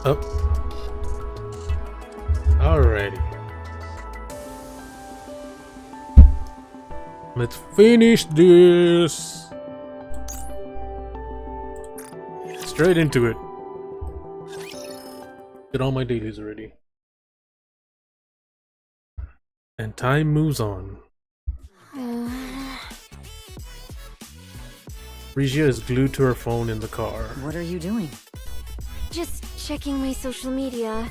Oh, alrighty. Let's finish this. Straight into it. Did all my dailies already. And time moves on. Regia is glued to her phone in the car. What are you doing? Just checking my social media.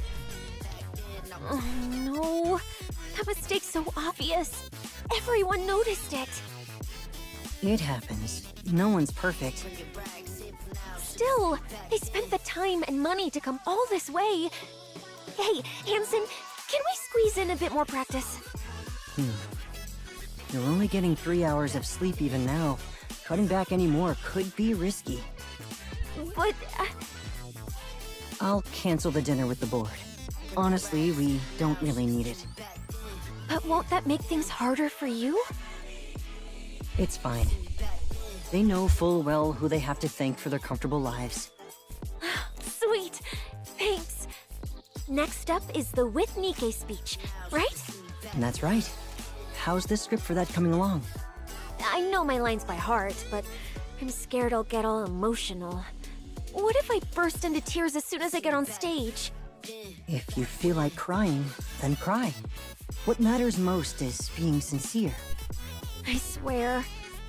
Oh no, that mistake's so obvious. Everyone noticed it. It happens. No one's perfect. Still, they spent the time and money to come all this way. Hey, Hanson, can we squeeze in a bit more practice? You're only getting 3 hours of sleep even now. Cutting back any more could be risky. But, I'll cancel the dinner with the board. Honestly, we don't really need it. but won't that make things harder for you? It's fine. They know full well who they have to thank for their comfortable lives. Sweet, thanks. Next up is the With Nikke speech, right? And that's right. How's the script for that coming along? I know my lines by heart, but I'm scared I'll get all emotional. What if I burst into tears as soon as I get on stage? If you feel like crying, then cry. What matters most is being sincere. I swear,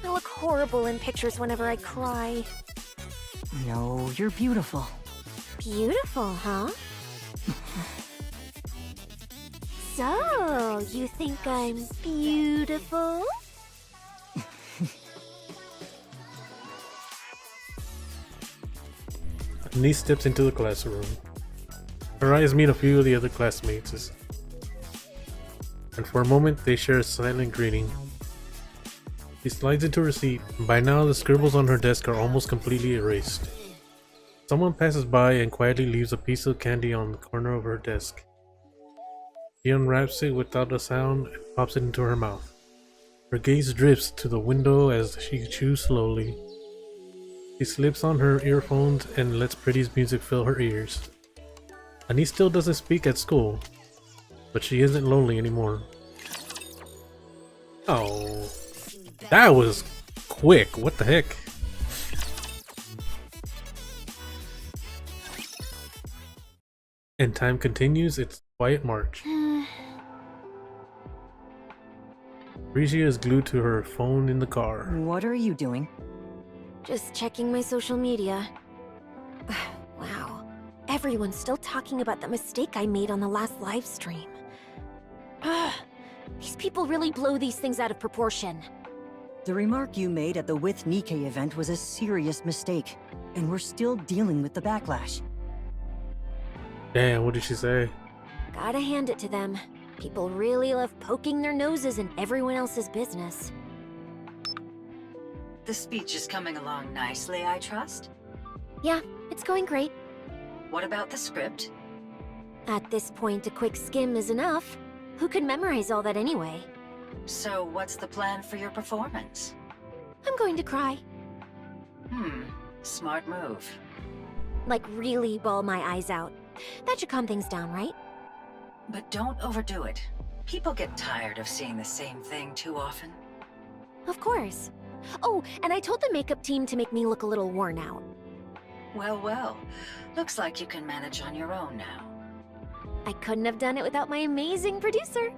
I look horrible in pictures whenever I cry. No, you're beautiful. Beautiful, huh? So, you think I'm beautiful? Denise steps into the classroom. Her eyes meet a few of the other classmates, and for a moment they share a silent greeting. She slides into her seat, and by now the scribbles on her desk are almost completely erased. Someone passes by and quietly leaves a piece of candy on the corner of her desk. She unwraps it without a sound and pops it into her mouth. Her gaze drifts to the window as she chews slowly. She slips on her earphones and lets Pretty's music fill her ears. Annie still doesn't speak at school, but she isn't lonely anymore. Oh, that was quick. What the heck? And time continues its quiet march. Regia is glued to her phone in the car. What are you doing? Just checking my social media. Wow, everyone's still talking about the mistake I made on the last live stream. These people really blow these things out of proportion. The remark you made at the With Nikke event was a serious mistake, and we're still dealing with the backlash. Damn, what did she say? Gotta hand it to them. People really love poking their noses in everyone else's business. The speech is coming along nicely, I trust? Yeah, it's going great. What about the script? At this point, a quick skim is enough. Who could memorize all that anyway? So what's the plan for your performance? I'm going to cry. Smart move. Like really bawl my eyes out. That should calm things down, right? But don't overdo it. People get tired of seeing the same thing too often. Of course. Oh, and I told the makeup team to make me look a little worn out. Well, well. Looks like you can manage on your own now. I couldn't have done it without my amazing producer.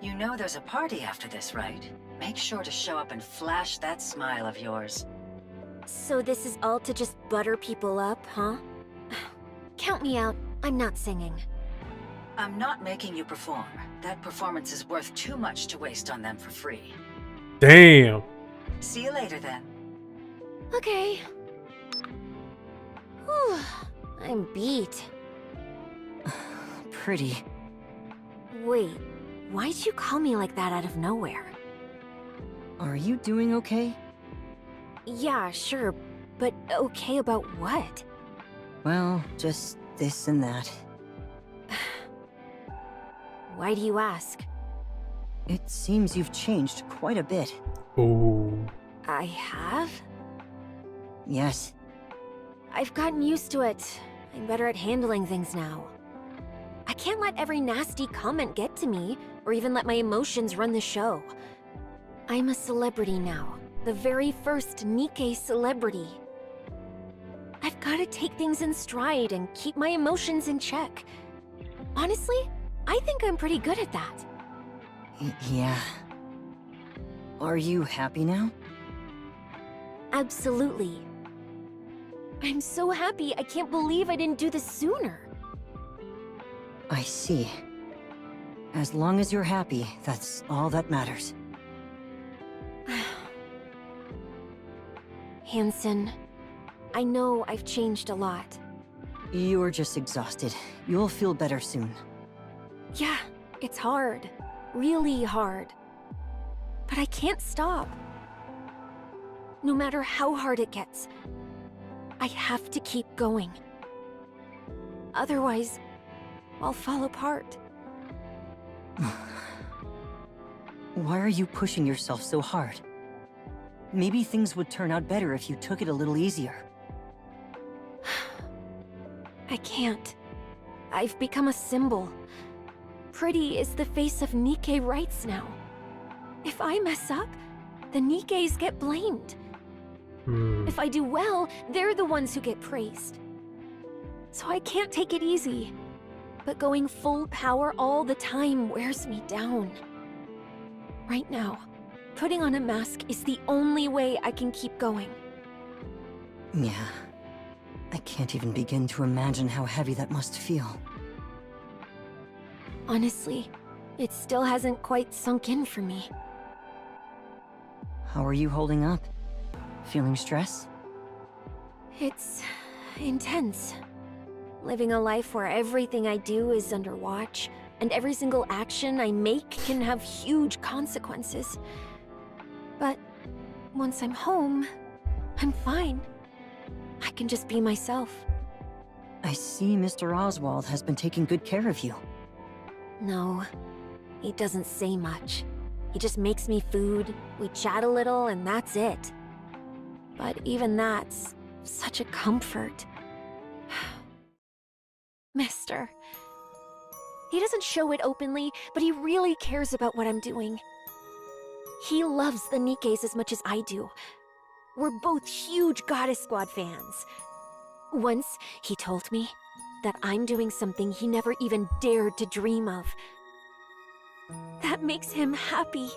You know there's a party after this, right? Make sure to show up and flash that smile of yours. So this is all to just butter people up, huh? Count me out. I'm not singing. I'm not making you perform. That performance is worth too much to waste on them for free. Damn. See you later then. Okay. Whew, I'm beat. Pretty. Wait, why'd you call me like that out of nowhere? Are you doing okay? Yeah, sure, but okay about what? Well, just this and that. Why do you ask? It seems you've changed quite a bit. Ooh. I have? Yes. I've gotten used to it. I'm better at handling things now. I can't let every nasty comment get to me, or even let my emotions run the show. I'm a celebrity now. The very first Nikke celebrity. I've got to take things in stride and keep my emotions in check. Honestly, I think I'm pretty good at that. Yeah. Are you happy now? Absolutely. I'm so happy, I can't believe I didn't do this sooner. I see. As long as you're happy, that's all that matters. Hansen, I know I've changed a lot. You're just exhausted. You'll feel better soon. Yeah, it's hard. Really hard. But I can't stop. No matter how hard it gets, I have to keep going. Otherwise, I'll fall apart. Why are you pushing yourself so hard? Maybe things would turn out better if you took it a little easier. I can't. I've become a symbol. Pretty is the face of Nikke rights now. If I mess up, the Nikkes get blamed. If I do well, they're the ones who get praised. So I can't take it easy. But going full power all the time wears me down. Right now, putting on a mask is the only way I can keep going. Yeah. I can't even begin to imagine how heavy that must feel. Honestly, it still hasn't quite sunk in for me. How are you holding up? Feeling stress? It's intense. Living a life where everything I do is under watch, and every single action I make can have huge consequences. But once I'm home, I'm fine. I can just be myself. I see Mr. Oswald has been taking good care of you. No, he doesn't say much. He just makes me food, we chat a little, and that's it. But even that's such a comfort. Mister. He doesn't show it openly, but he really cares about what I'm doing. He loves the Nikkes as much as I do. We're both huge Goddess Squad fans. Once, he told me that I'm doing something he never even dared to dream of. That makes him happy.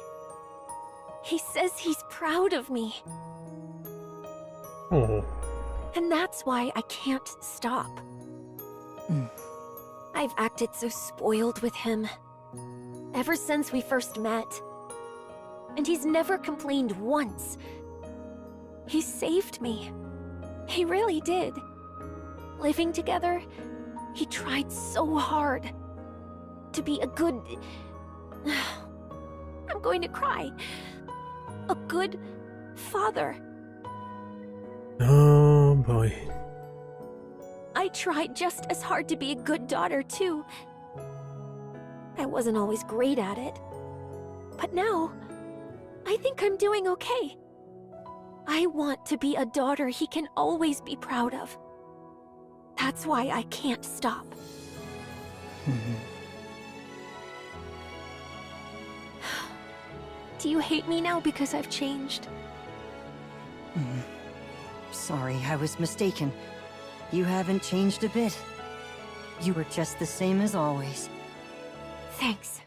He says he's proud of me. Oh. And that's why I can't stop. I've acted so spoiled with him. Ever since we first met. And he's never complained once. He saved me. He really did. Living together, he tried so hard to be a good... I'm going to cry. A good father. Oh boy. I tried just as hard to be a good daughter, too. I wasn't always great at it. But now, I think I'm doing okay. I want to be a daughter he can always be proud of. That's why I can't stop. Do you hate me now because I've changed? Sorry, I was mistaken. You haven't changed a bit. You were just the same as always. Thanks.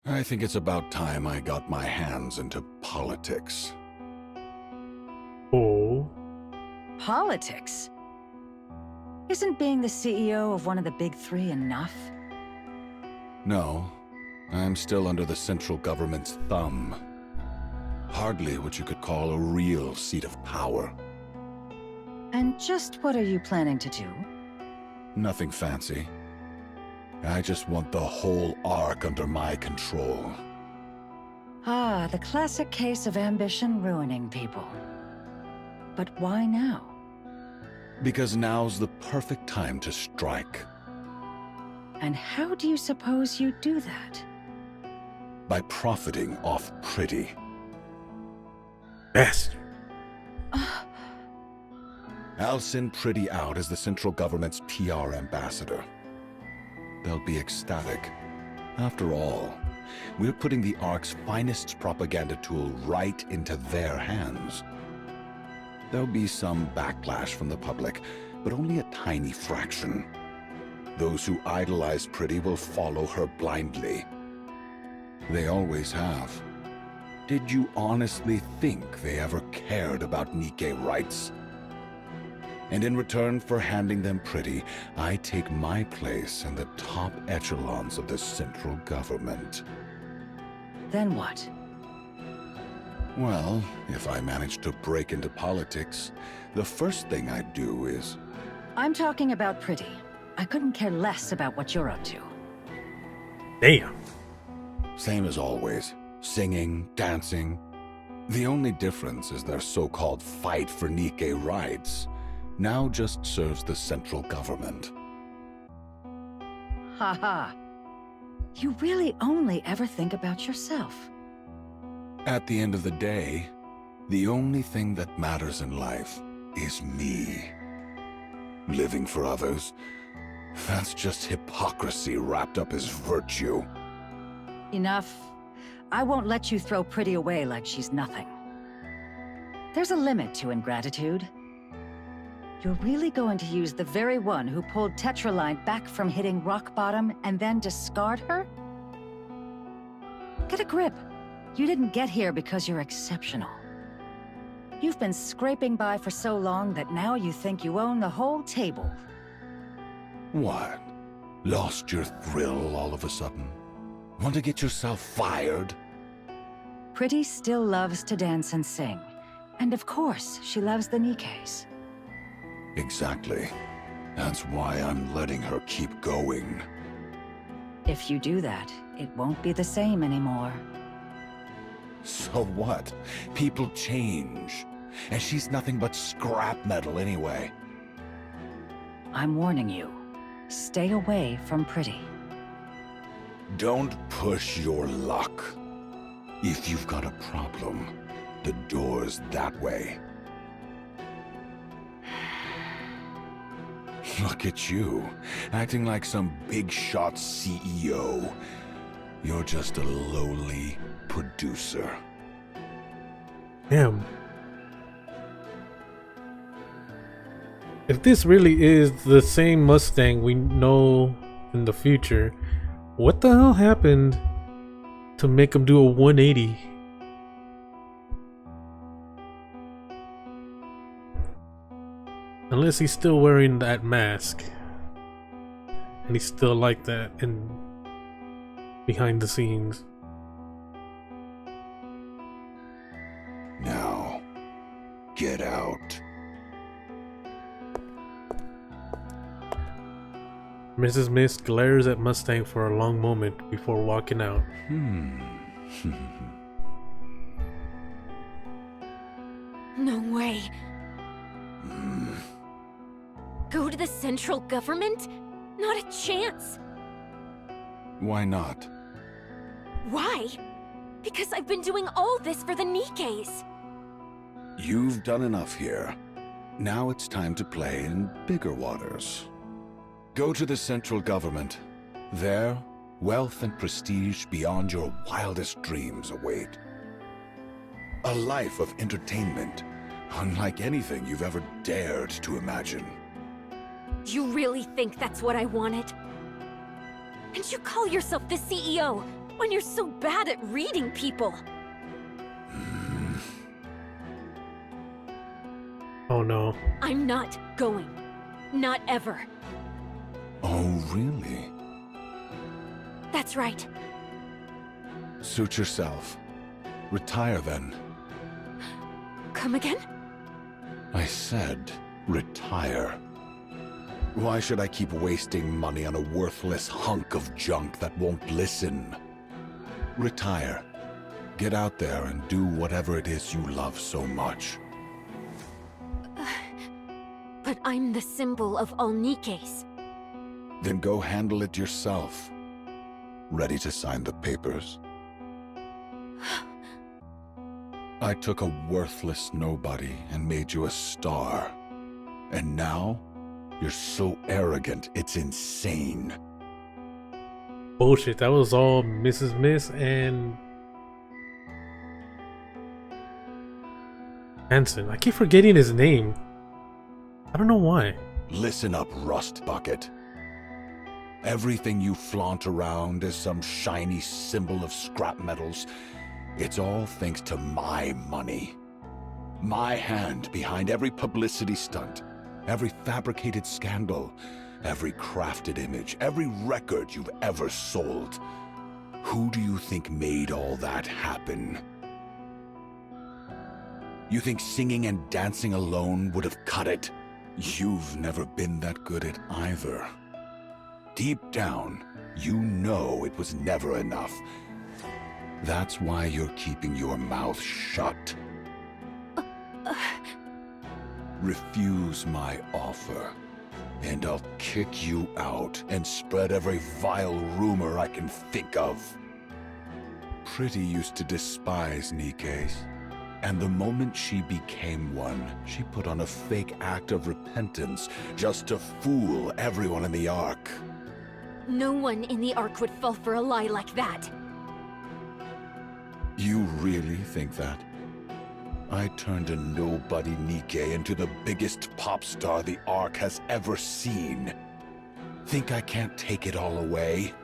I think it's about time I got my hands into politics. Oh. Politics? Isn't being the CEO of one of the big three enough? No, I'm still under the central government's thumb. Hardly what you could call a real seat of power. And just what are you planning to do? Nothing fancy. I just want the whole Ark under my control. Ah, the classic case of ambition ruining people. But why now? Because now's the perfect time to strike. And how do you suppose you do that? By profiting off Pretty. Bastard. I'll send Pretty out as the central government's PR ambassador. They'll be ecstatic. After all, we're putting the Ark's finest propaganda tool right into their hands. There'll be some backlash from the public, but only a tiny fraction. Those who idolize Pretty will follow her blindly. They always have. Did you honestly think they ever cared about Nikke rights? And in return for handing them Pretty, I take my place in the top echelons of the central government. Then what? Well, if I manage to break into politics, the first thing I'd do is... I'm talking about Pretty. I couldn't care less about what you're up to. Damn. Same as always. Singing, dancing. The only difference is their so-called fight for Nikke rights now just serves the central government. Haha. You really only ever think about yourself. At the end of the day, the only thing that matters in life is me. Living for others, that's just hypocrisy wrapped up as virtue. Enough. I won't let you throw Pretty away like she's nothing. There's a limit to ingratitude. You're really going to use the very one who pulled Tetraline back from hitting rock bottom and then discard her? Get a grip. You didn't get here because you're exceptional. You've been scraping by for so long that now you think you own the whole table. What? Lost your thrill all of a sudden? Want to get yourself fired? Pretty still loves to dance and sing. And of course, she loves the Nikkes. Exactly. That's why I'm letting her keep going. If you do that, it won't be the same anymore. So what? People change. And she's nothing but scrap metal anyway. I'm warning you. Stay away from Pretty. Don't push your luck. If you've got a problem, the door's that way. Look at you, acting like some big shot CEO. You're just a lowly producer. Damn. If this really is the same Mustang we know in the future, what the hell happened to make him do a 180? Unless he's still wearing that mask. And he's still like that in behind the scenes. Now, get out. Mrs. Mist glares at Mustang for a long moment before walking out. No way. Go to the central government? Not a chance. Why not? Why? Because I've been doing all this for the Nikkes. You've done enough here. Now it's time to play in bigger waters. Go to the central government. There, wealth and prestige beyond your wildest dreams await. A life of entertainment, unlike anything you've ever dared to imagine. You really think that's what I wanted? And you call yourself the CEO when you're so bad at reading people? Oh no. I'm not going. Not ever. Oh, really? That's right. Suit yourself. Retire then. Come again? I said, retire. Why should I keep wasting money on a worthless hunk of junk that won't listen? Retire. Get out there and do whatever it is you love so much. But I'm the symbol of all Nikkes. Then go handle it yourself. Ready to sign the papers? I took a worthless nobody and made you a star. And now, you're so arrogant, it's insane. Bullshit, that was all Mrs. Miss and Hanson. I keep forgetting his name. I don't know why. Listen up, Rust Bucket. Everything you flaunt around is some shiny symbol of scrap metals. It's all thanks to my money. My hand behind every publicity stunt, every fabricated scandal, every crafted image, every record you've ever sold. Who do you think made all that happen? You think singing and dancing alone would have cut it? You've never been that good at either. Deep down, you know it was never enough. That's why you're keeping your mouth shut. Refuse my offer, and I'll kick you out and spread every vile rumor I can think of. Pretty used to despise Nikke's, and the moment she became one, she put on a fake act of repentance just to fool everyone in the Ark. No one in the Ark would fall for a lie like that. You really think that? I turned a nobody Nikke into the biggest pop star the Ark has ever seen. Think I can't take it all away?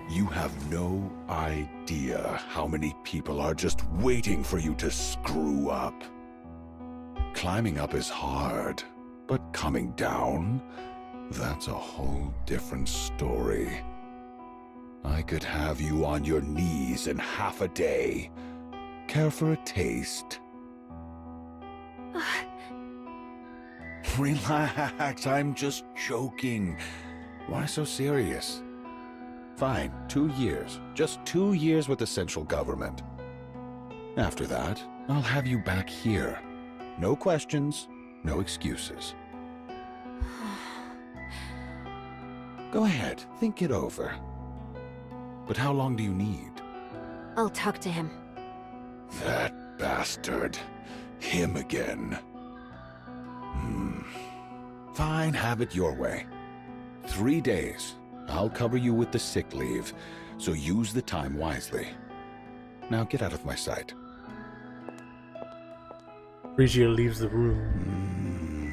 You have no idea how many people are just waiting for you to screw up. Climbing up is hard, but coming down, that's a whole different story. I could have you on your knees in half a day. Care for a taste? Relax, I'm just joking. Why so serious? Fine, 2 years. Just 2 years with the central government. After that, I'll have you back here. No questions, no excuses. Go ahead, think it over. But how long do you need? I'll talk to him. That bastard. Him again. Fine, have it your way. 3 days. I'll cover you with the sick leave, so use the time wisely. Now get out of my sight. Phrygia leaves the room.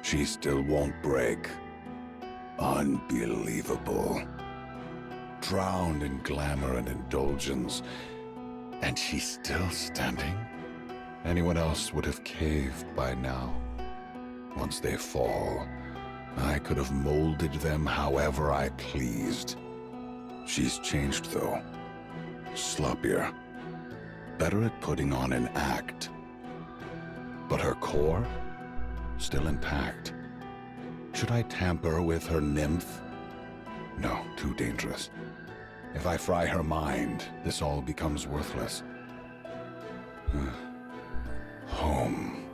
She still won't break. Unbelievable. Drowned in glamour and indulgence, and she's still standing? Anyone else would have caved by now. Once they fall, I could have molded them however I pleased. She's changed, though. Sloppier. Better at putting on an act. But her core? Still intact. Should I tamper with her nymph? No, too dangerous. If I fry her mind, this all becomes worthless. Home.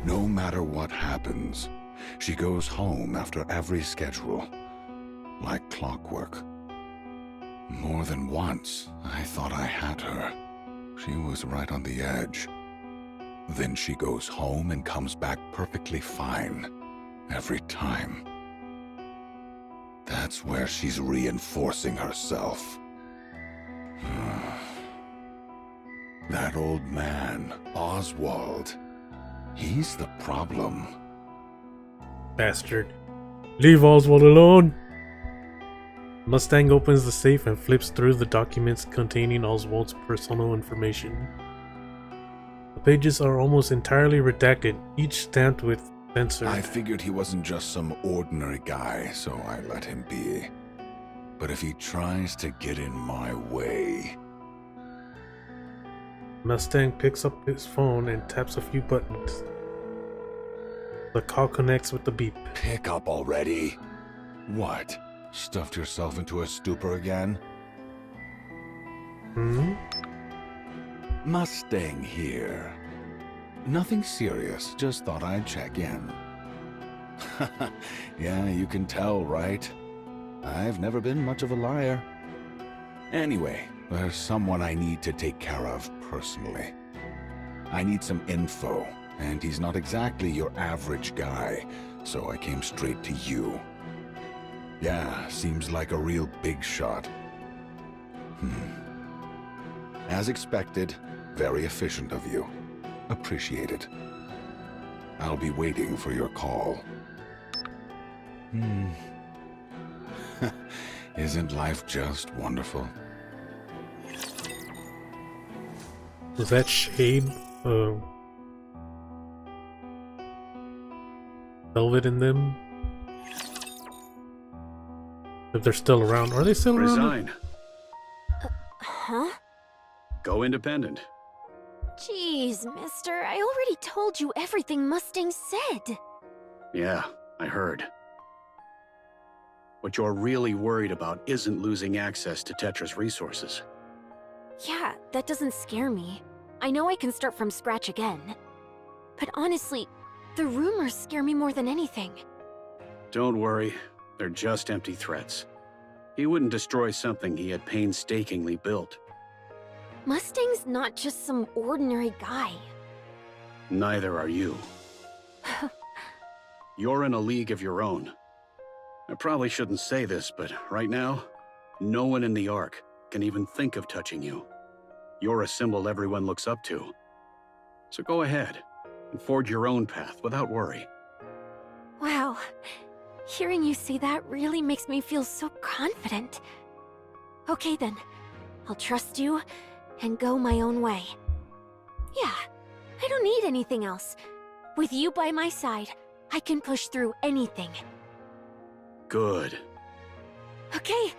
No matter what happens, she goes home after every schedule. Like clockwork. More than once, I thought I had her. She was right on the edge. Then she goes home and comes back perfectly fine. Every time. That's where she's reinforcing herself. That old man, Oswald. He's the problem. Bastard. Leave Oswald alone! Mustang opens the safe and flips through the documents containing Oswald's personal information. The pages are almost entirely redacted, each stamped with censor. I figured he wasn't just some ordinary guy, so I let him be. But if he tries to get in my way... Mustang picks up his phone and taps a few buttons. The call connects with the beep. Pick up already. What? Stuffed yourself into a stupor again? Mustang here. Nothing serious, just thought I'd check in. Yeah, you can tell, right? I've never been much of a liar. Anyway, There's someone I need to take care of personally. I need some info, and he's not exactly your average guy, so I came straight to you. Yeah, seems like a real big shot. As expected, very efficient of you. Appreciate it. I'll be waiting for your call. Isn't life just wonderful? Was that shade? Velvet in them? If they're still around. Are they still around? Resign. Huh? Go independent. Jeez, mister, I already told you everything Mustang said. Yeah, I heard. What you're really worried about isn't losing access to Tetra's resources. Yeah, that doesn't scare me. I know I can start from scratch again. But honestly, the rumors scare me more than anything. Don't worry, they're just empty threats. He wouldn't destroy something he had painstakingly built. Mustang's not just some ordinary guy. Neither are you. You're in a league of your own. I probably shouldn't say this, but right now, no one in the Ark can even think of touching you. You're a symbol everyone looks up to. So go ahead and forge your own path without worry. Wow. Hearing you say that really makes me feel so confident. Okay then, I'll trust you and go my own way. Yeah, I don't need anything else. With you by my side, I can push through anything. Good. Okay,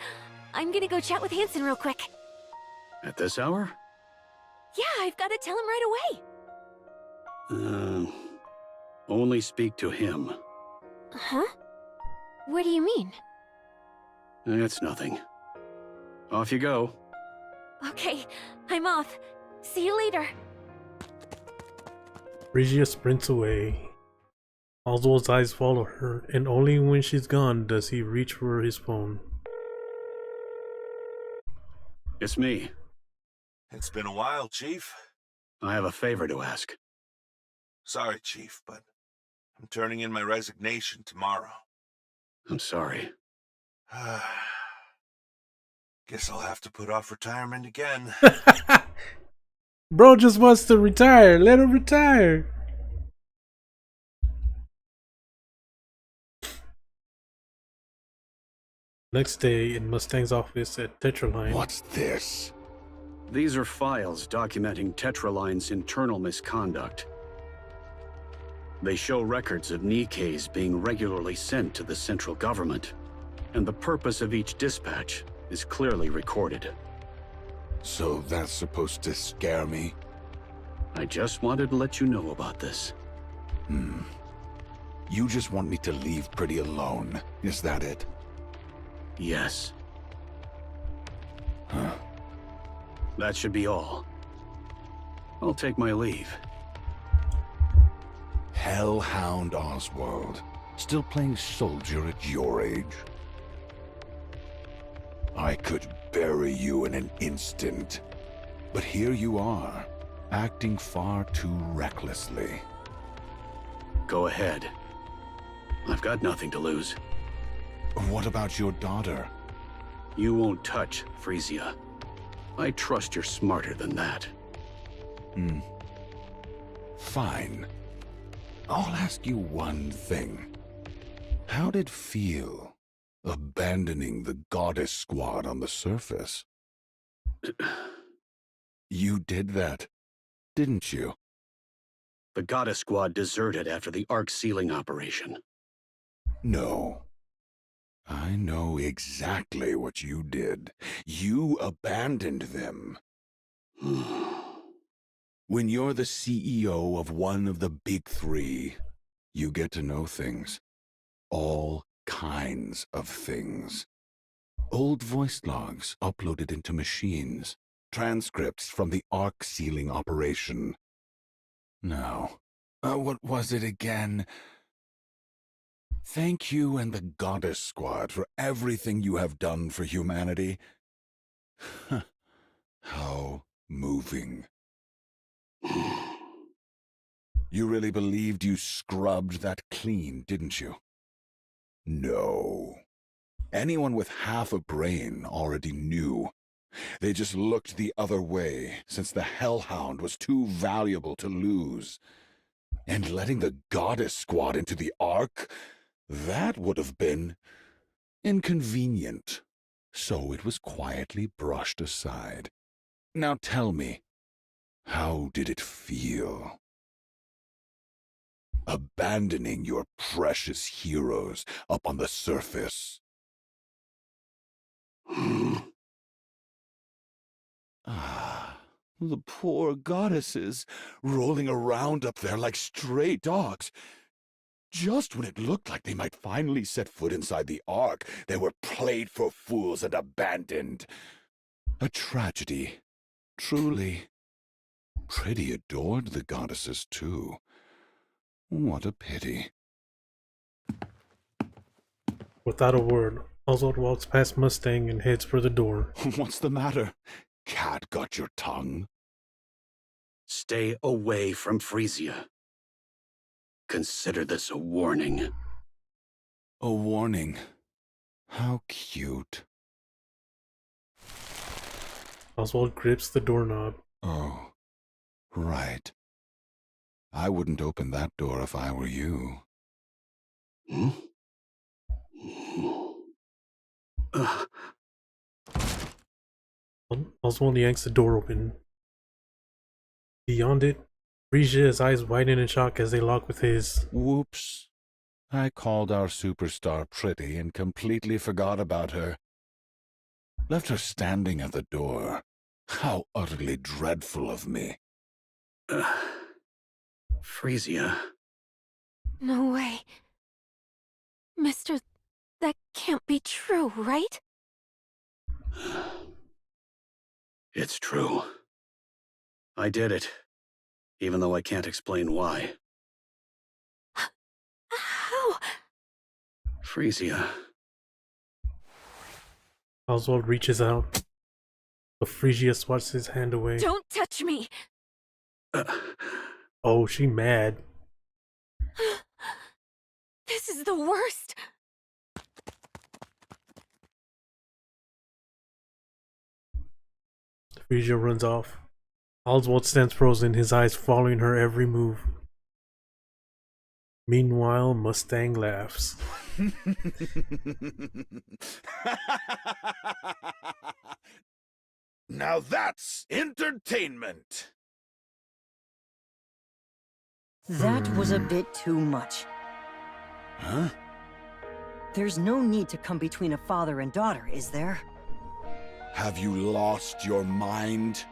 I'm gonna go chat with Hansen real quick. At this hour? Yeah, I've gotta tell him right away. Only speak to him. Huh? What do you mean? It's nothing. Off you go. Okay, I'm off. See you later. Regia sprints away. Oswald's eyes follow her, and only when she's gone does he reach for his phone. It's me. It's been a while, Chief. I have a favor to ask. Sorry, Chief, but I'm turning in my resignation tomorrow. I'm sorry. Guess I'll have to put off retirement again. Bro just wants to retire. Let him retire. Next day in Mustang's office at Tetraline. What's this? These are files documenting Tetraline's internal misconduct. They show records of Nikke's being regularly sent to the central government, and the purpose of each dispatch is clearly recorded. So that's supposed to scare me? I just wanted to let you know about this. You just want me to leave Pretty alone, is that it? Yes. Huh. That should be all. I'll take my leave. Hellhound Oswald. Still playing soldier at your age? I could bury you in an instant. But here you are, acting far too recklessly. Go ahead. I've got nothing to lose. What about your daughter? You won't touch Frisia. I trust you're smarter than that. Fine. I'll ask you one thing. How'd it feel, abandoning the Goddess Squad on the surface? You did that, didn't you? The Goddess Squad deserted after the Ark sealing operation. No. I know exactly what you did. You abandoned them. When you're the CEO of one of the big three, you get to know things. All kinds of things. Old voice logs uploaded into machines. Transcripts from the Ark sealing operation. Now, what was it again? Thank you and the Goddess Squad for everything you have done for humanity. How moving. You really believed you scrubbed that clean, didn't you? No. Anyone with half a brain already knew. They just looked the other way, since the Hellhound was too valuable to lose. And letting the Goddess Squad into the Ark? That would have been inconvenient. So it was quietly brushed aside. Now tell me, how did it feel? Abandoning your precious heroes up on the surface. The poor goddesses, rolling around up there like stray dogs. Just when it looked like they might finally set foot inside the Ark, they were played for fools and abandoned. A tragedy, truly. Pretty adored the goddesses, too. What a pity. Without a word, Oswald walks past Mustang and heads for the door. What's the matter? Cat got your tongue? Stay away from Frisia. Consider this a warning. A warning. How cute. Oswald grips the doorknob. Oh, right. I wouldn't open that door if I were you. Hmm? Oswald yanks the door open. Beyond it, Frisia's eyes widen in shock as they lock with his. Whoops. I called our superstar pretty and completely forgot about her. Left her standing at the door. How utterly dreadful of me. Frisia. No way. Mister, that can't be true, right? It's true. I did it, even though I can't explain why. How? Frisia. Oswald reaches out, but Frisia swats his hand away. Don't touch me! Oh, she mad. This is the worst! Frisia runs off. Oswald stands frozen, his eyes following her every move. Meanwhile, Mustang laughs. Now that's entertainment! That was a bit too much. Huh? There's no need to come between a father and daughter, is there? Have you lost your mind?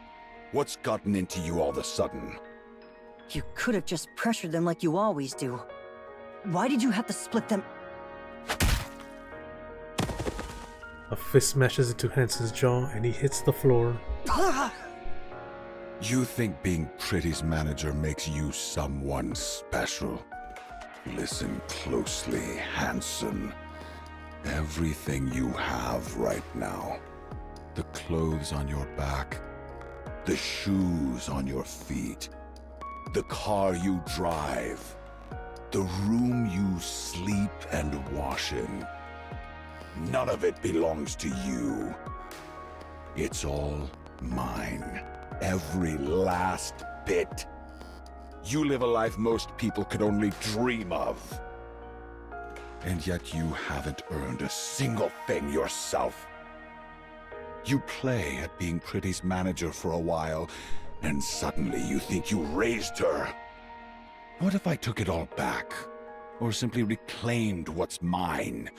What's gotten into you all of a sudden? You could have just pressured them like you always do. Why did you have to split them? A fist smashes into Hansen's jaw and he hits the floor. You think being Pretty's manager makes you someone special? Listen closely, Hansen. Everything you have right now. The clothes on your back. The shoes on your feet. The car you drive. The room you sleep and wash in. None of it belongs to you. It's all mine. Every last bit. You live a life most people could only dream of. And yet you haven't earned a single thing yourself. You play at being Pretty's manager for a while, and suddenly you think you raised her. What if I took it all back? Or simply reclaimed what's mine?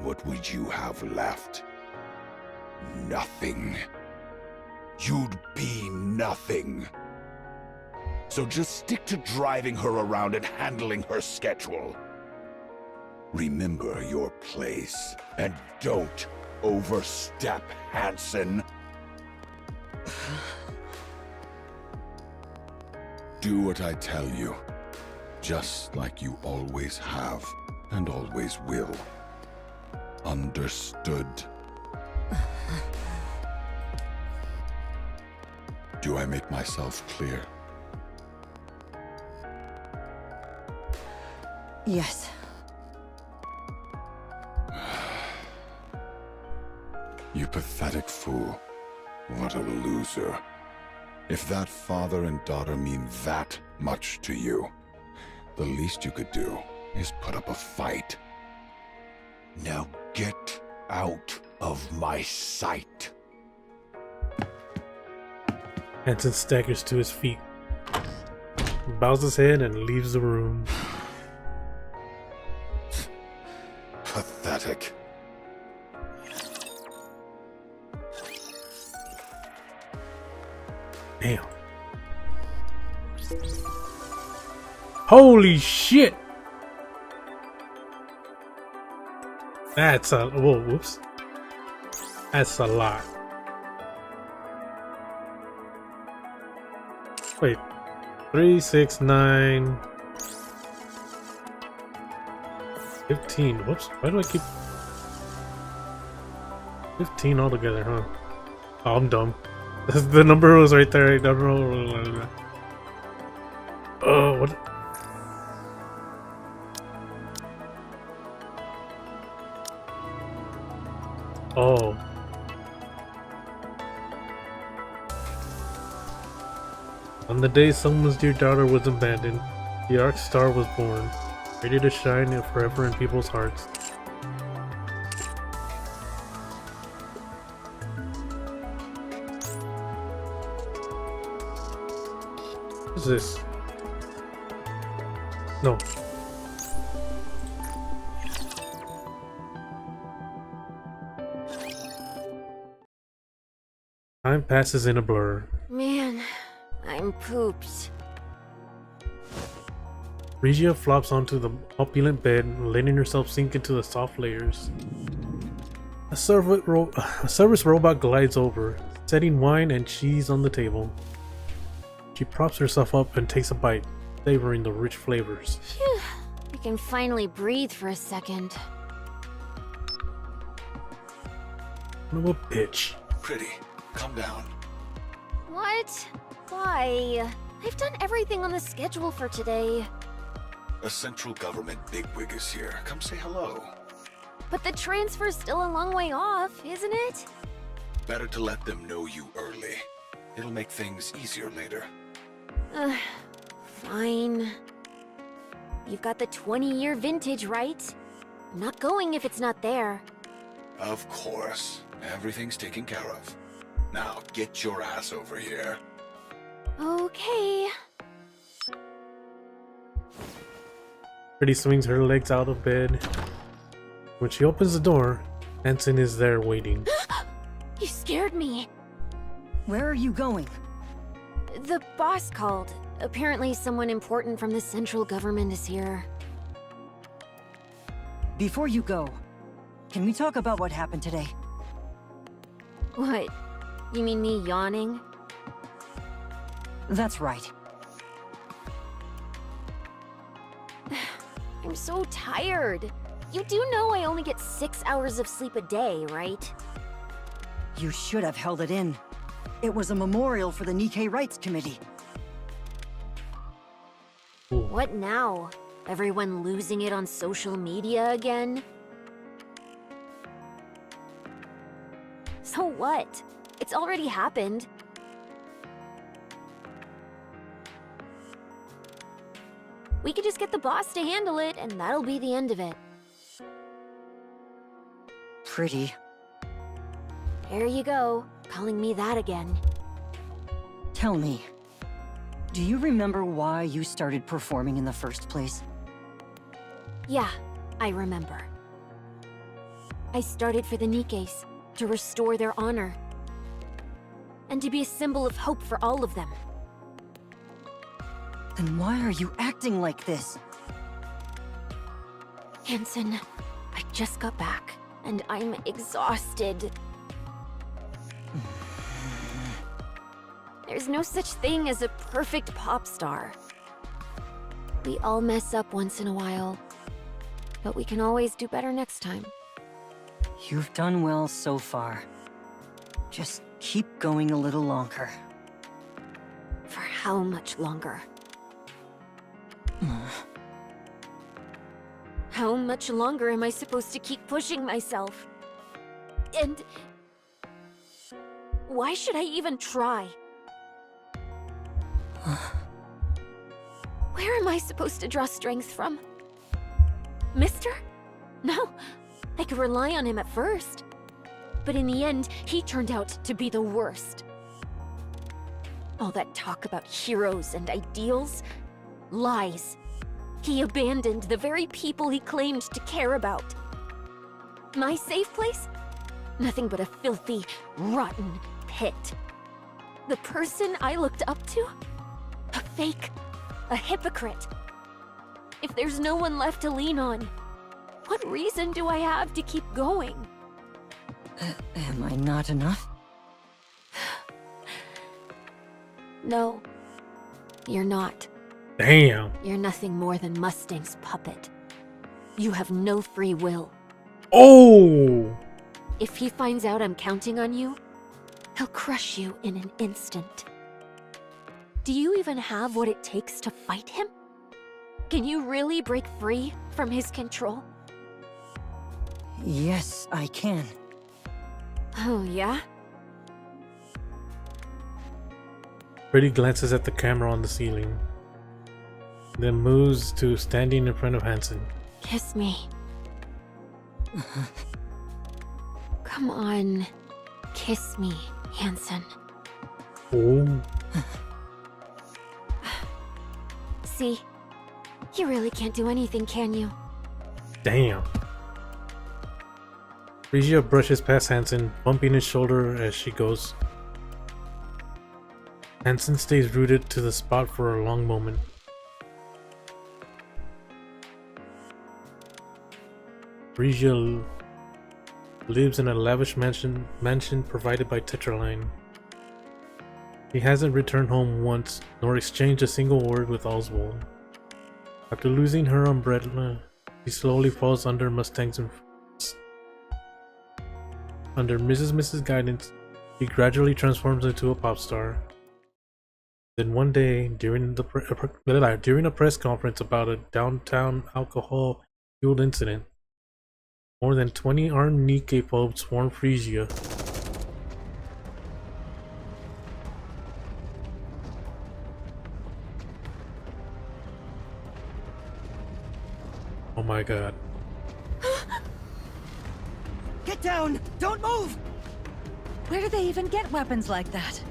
What would you have left? Nothing. You'd be nothing. So just stick to driving her around and handling her schedule. Remember your place, and don't overstep, Hansen. Do what I tell you, just like you always have and always will. Understood? Do I make myself clear? Yes. You pathetic fool. What a loser. If that father and daughter mean that much to you, the least you could do is put up a fight. Now get out of my sight. Hansen staggers to his feet, bows his head, and leaves the room. Pathetic. Damn. Holy shit! That's a whoa, whoops. That's a lot. Wait. 3, 6, 9, 15. Whoops. Why do I keep 15 altogether, huh? Oh, I'm dumb. The number was right there. Oh, what? Oh. On the day someone's dear daughter was abandoned, the Arc Star was born, ready to shine forever in people's hearts. What is this? No. Time passes in a blur. Man, I'm pooped. Regia flops onto the opulent bed, letting herself sink into the soft layers. A service robot glides over, setting wine and cheese on the table. She props herself up and takes a bite, savoring the rich flavors. Phew, I can finally breathe for a second. Son of a bitch. Pretty, calm down. What? Why? I've done everything on the schedule for today. A central government bigwig is here. Come say hello. But the transfer's still a long way off, isn't it? Better to let them know you early. It'll make things easier later. Fine. You've got the 20-year vintage, right? I'm not going if it's not there. Of course. Everything's taken care of. Now, get your ass over here. Okay. Pretty swings her legs out of bed. When she opens the door, Hansen is there waiting. You scared me. Where are you going? The boss called. Apparently someone important from the central government is here. Before you go, can we talk about what happened today? What? You mean me yawning? That's right. I'm so tired. You do know I only get 6 hours of sleep a day, right? You should have held it in. It was a memorial for the Nikke Rights Committee. What now? Everyone losing it on social media again? So what? It's already happened. We could just get the boss to handle it, and that'll be the end of it. Pretty. There you go, calling me that again. Tell me, do you remember why you started performing in the first place? Yeah, I remember. I started for the Nikkes, to restore their honor. And to be a symbol of hope for all of them. Then why are you acting like this? Hansen, I just got back, and I'm exhausted. There's no such thing as a perfect pop star. We all mess up once in a while, but we can always do better next time. You've done well so far. Just keep going a little longer. how much longer? How much longer am I supposed to keep pushing myself? And why should I even try? Where am I supposed to draw strength from? Mister? No, I could rely on him at first. But in the end, he turned out to be the worst. All that talk about heroes and ideals? Lies. He abandoned the very people he claimed to care about. My safe place? Nothing but a filthy, rotten pit. The person I looked up to? A fake. A hypocrite. If there's no one left to lean on, what reason do I have to keep going? Am I not enough? No, you're not. Damn. You're nothing more than Mustang's puppet. You have no free will. Oh! If he finds out I'm counting on you, he'll crush you in an instant. Do you even have what it takes to fight him? Can you really break free from his control? Yes, I can. Oh, yeah? Pretty glances at the camera on the ceiling, then moves to standing in front of Hansen. Kiss me. Come on. Kiss me, Hansen. Oh. See? You really can't do anything, can you? Damn. Frisia brushes past Hansen, bumping his shoulder as she goes. Hansen stays rooted to the spot for a long moment. Frisia lives in a lavish mansion provided by Tetraline. He hasn't returned home once, nor exchanged a single word with Oswald. After losing her umbrella, he slowly falls under Mustang's influence. Under Mrs. guidance, he gradually transforms into a pop star. Then one day, during a press conference about a downtown alcohol-fueled incident, more than 20 armed Nikke phobes swarm Frisia. Oh my god. Get down! Don't move! Where do they even get weapons like that?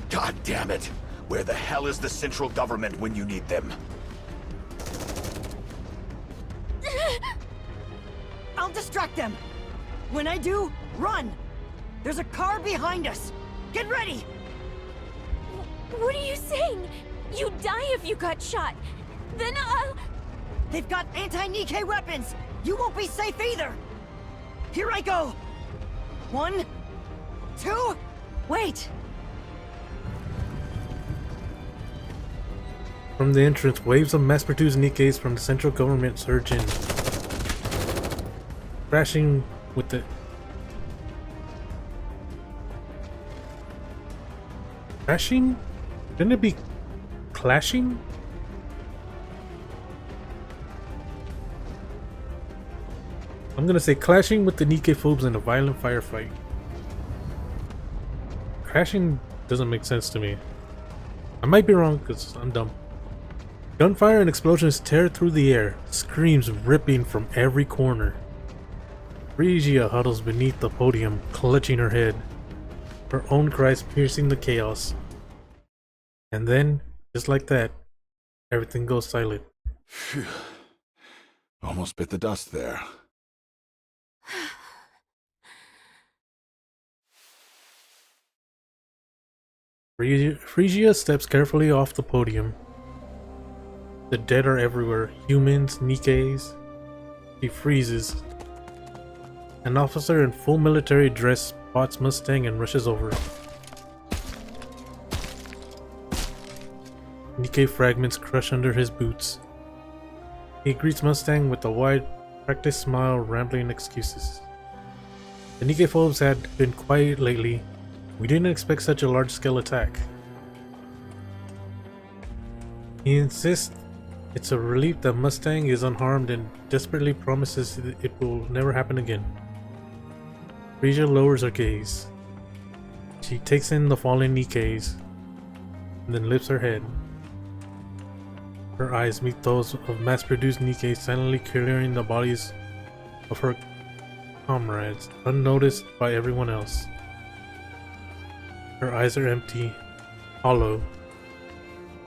God damn it! Where the hell is the central government when you need them? I'll distract them! When I do, run! There's a car behind us! Get ready! What are you saying? You'd die if you got shot. Then I'll... They've got anti-Nikke weapons! You won't be safe either! Here I go! 1, 2... Wait! From the entrance, waves of mass-produced Nikkes from the central government surge in, crashing with the... Crashing? Shouldn't it be clashing? I'm gonna say clashing with the Nikke phobes in a violent firefight. Crashing doesn't make sense to me. I might be wrong because I'm dumb. Gunfire and explosions tear through the air, screams ripping from every corner. Frisia huddles beneath the podium, clutching her head, her own cries piercing the chaos. And then, just like that, everything goes silent. Phew. Almost bit the dust there. Frisia steps carefully off the podium. The dead are everywhere, humans, Nikkes. She freezes. An officer in full military dress spots Mustang and rushes over. Nikke fragments crush under his boots. He greets Mustang with a wide, practiced smile, rambling excuses. The Nikke phobes had been quiet lately. We didn't expect such a large-scale attack. He insists it's a relief that Mustang is unharmed and desperately promises it will never happen again. Frisia lowers her gaze. She takes in the fallen Nikke's and then lifts her head. Her eyes meet those of mass-produced Nikke silently clearing the bodies of her comrades, unnoticed by everyone else. Her eyes are empty, hollow.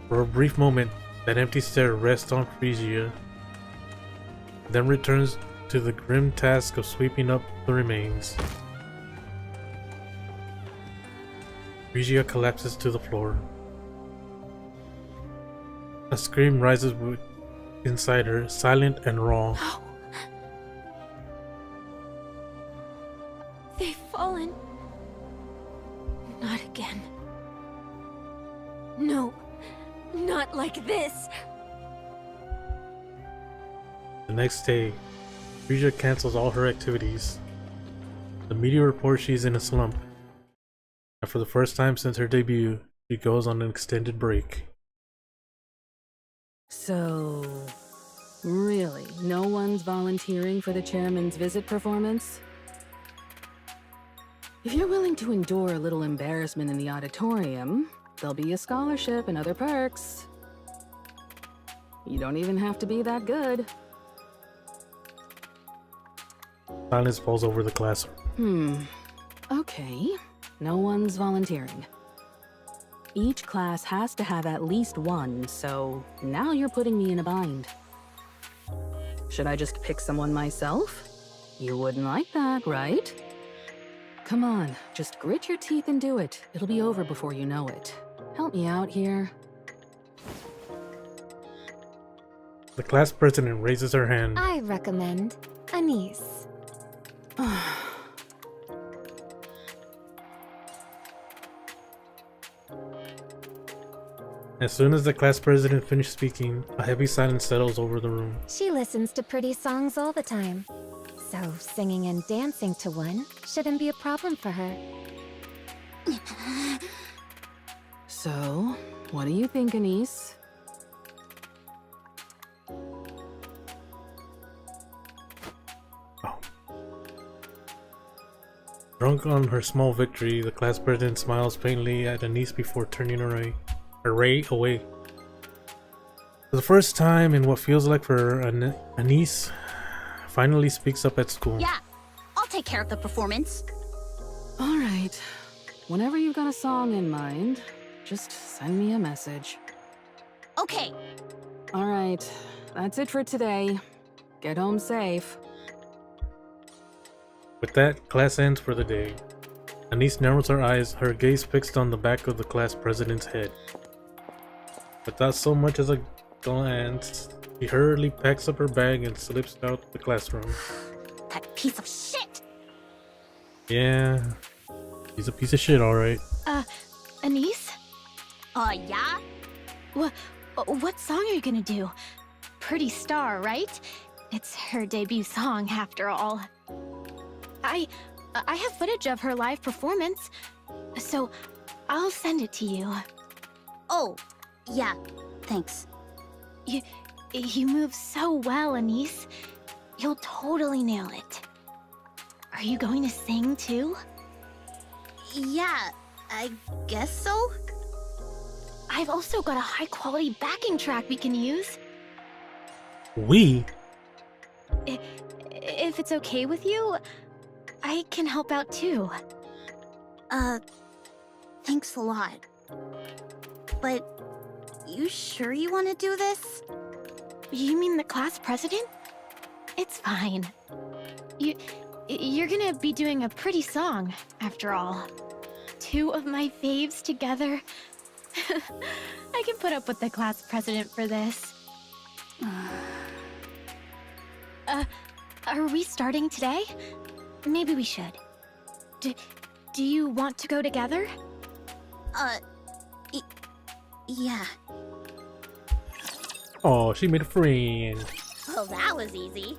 For a brief moment, that empty stare rests on Frisia, then returns to the grim task of sweeping up the remains. Frisia collapses to the floor. A scream rises inside her, silent and raw. No. They've fallen. Not again. No, not like this. The next day, Frisia cancels all her activities. The media reports she's in a slump. And for the first time since her debut, she goes on an extended break. So, really, no one's volunteering for the chairman's visit performance? If you're willing to endure a little embarrassment in the auditorium, there'll be a scholarship and other perks. You don't even have to be that good. Silence falls over the classroom. Okay, no one's volunteering. Each class has to have at least one, so now you're putting me in a bind. Should I just pick someone myself? You wouldn't like that, right? Come on, just grit your teeth and do it. It'll be over before you know it. Help me out here. The class president raises her hand. I recommend Anise. As soon as the class president finished speaking, a heavy silence settles over the room. She listens to pretty songs all the time, so singing and dancing to one shouldn't be a problem for her. So, what do you think, Anise? Oh. Drunk on her small victory, the class president smiles faintly at Anise before turning her away. For the first time in what feels like for Anise, finally speaks up at school. Yeah, I'll take care of the performance. All right. Whenever you've got a song in mind, just send me a message. Okay. All right. That's it for today. Get home safe. With that, class ends for the day. Anise narrows her eyes, her gaze fixed on the back of the class president's head. Without so much as a glance, she hurriedly packs up her bag and slips out the classroom. That piece of shit! Yeah, he's a piece of shit, alright. Anise? Yeah? What song are you gonna do? Pretty Star, right? It's her debut song, after all. I have footage of her live performance, so I'll send it to you. Oh, yeah, thanks. You move so well, Anise. You'll totally nail it. Are you going to sing too? Yeah, I guess so? I've also got a high-quality backing track we can use. We? If it's okay with you, I can help out too. Thanks a lot. But, you sure you want to do this? You mean the class president? It's fine. You're gonna be doing a pretty song, after all. Two of my faves together. I can put up with the class president for this. Are we starting today? Maybe we should. Do you want to go together? Yeah. Oh, she made a friend. Well, that was easy.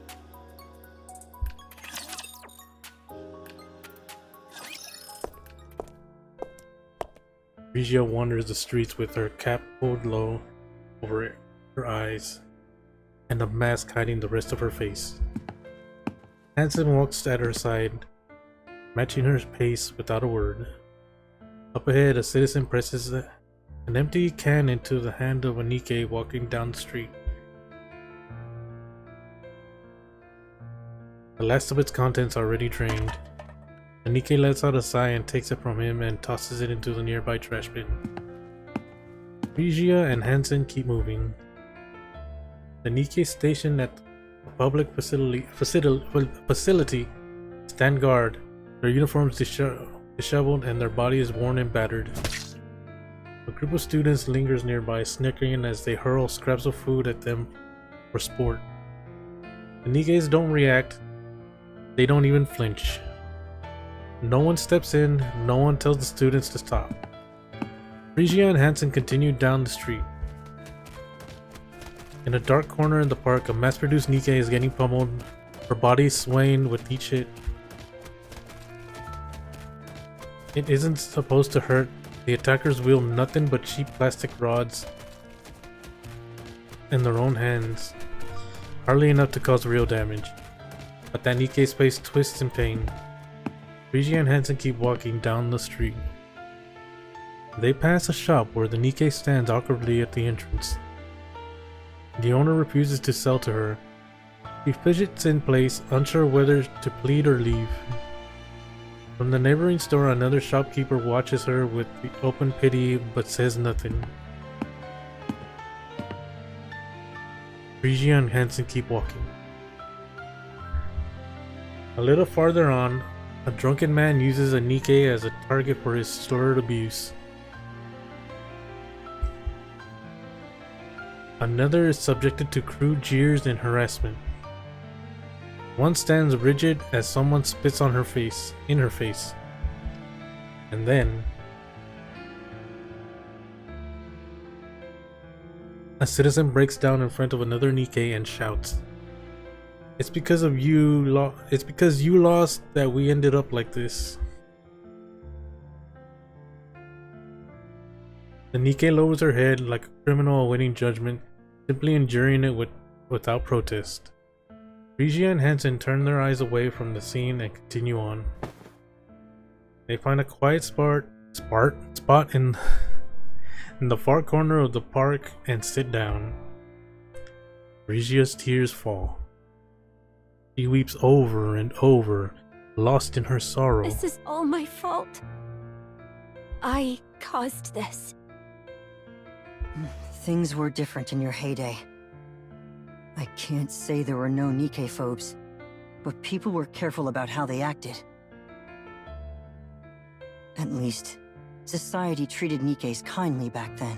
Frisia wanders the streets with her cap pulled low, over her eyes and a mask hiding the rest of her face. Hansen walks at her side, matching her pace without a word. Up ahead, a citizen presses an empty can into the hand of a Nikke walking down the street. The last of its contents are already drained. The Nikke lets out a sigh and takes it from him and tosses it into the nearby trash bin. Regia and Hansen keep moving. The Nikke stationed at the public facility stand guard, their uniforms disheveled and their bodies worn and battered. A group of students lingers nearby, snickering as they hurl scraps of food at them for sport. The Nikkes don't react, they don't even flinch. No one steps in, no one tells the students to stop. Regia and Hansen continue down the street. In a dark corner in the park, a mass-produced Nikke is getting pummeled, her body swaying with each hit. It isn't supposed to hurt. The attackers wield nothing but cheap plastic rods in their own hands, hardly enough to cause real damage. But that Nikke's face twists in pain. Regia and Hansen keep walking down the street. They pass a shop where the Nikke stands awkwardly at the entrance. The owner refuses to sell to her. She fidgets in place, unsure whether to plead or leave. From the neighboring store, another shopkeeper watches her with open pity but says nothing. Regia and Hansen keep walking. A little farther on, a drunken man uses a Nikke as a target for his sordid abuse. Another is subjected to crude jeers and harassment. One stands rigid as someone spits on her face, in her face. And then a citizen breaks down in front of another Nikke and shouts, "It's because of you it's because you lost that we ended up like this." The Nikke lowers her head like a criminal awaiting judgment, simply enduring it without protest. Regia and Hansen turn their eyes away from the scene and continue on. They find a quiet spot in the far corner of the park and sit down. Regia's tears fall. She weeps over and over, lost in her sorrow. This is all my fault. I caused this. Things were different in your heyday. I can't say there were no Nikke phobes, but people were careful about how they acted. At least, society treated Nikkes kindly back then.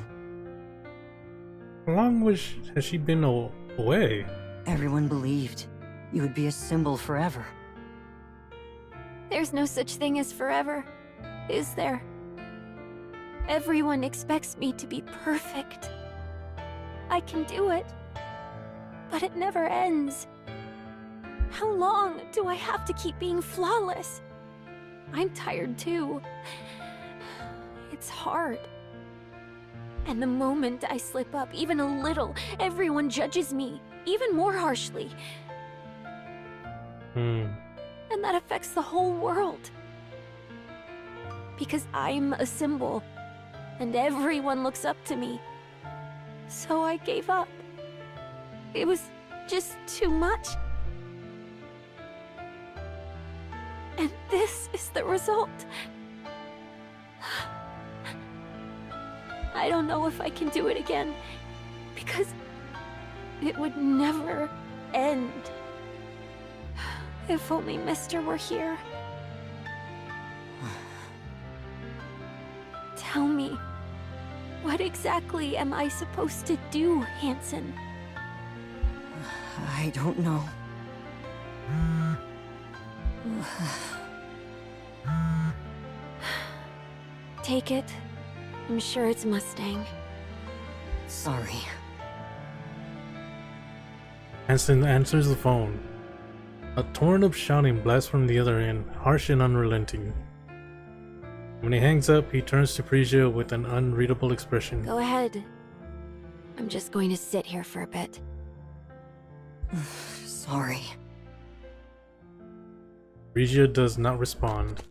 How long has she been away? Everyone believed you would be a symbol forever. There's no such thing as forever, is there? Everyone expects me to be perfect. I can do it, but it never ends. How long do I have to keep being flawless? I'm tired too. It's hard. And the moment I slip up even a little, everyone judges me, even more harshly. And that affects the whole world. Because I'm a symbol, and everyone looks up to me. So I gave up. It was just too much. And this is the result. I don't know if I can do it again, because it would never end. If only Mister were here. Tell me, what exactly am I supposed to do, Hansen? I don't know. Take it. I'm sure it's Mustang. Sorry. Hansen answers the phone. A torrent of shouting blasts from the other end, harsh and unrelenting. When he hangs up, he turns to Regia with an unreadable expression. Go ahead. I'm just going to sit here for a bit. Sorry. Regia does not respond.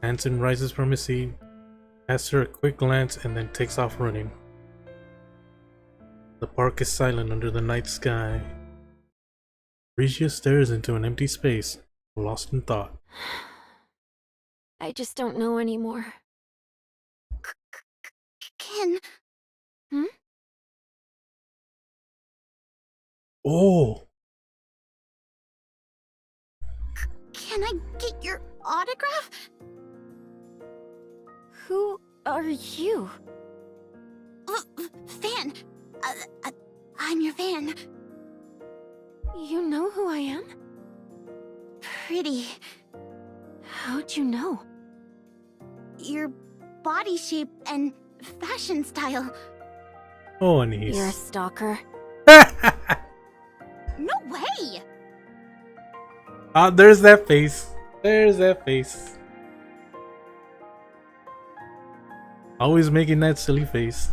Hansen rises from his seat, casts her a quick glance, and then takes off running. The park is silent under the night sky. Regia stares into an empty space, lost in thought. I just don't know anymore. Ken, Hmm? Oh! can I get your autograph? Who are you? Fan. I'm your fan. You know who I am? Pretty. How'd you know? Your body shape and fashion style. Oh, Anise. You're a stalker. No way! Ah, there's that face. There's that face. Always making that silly face.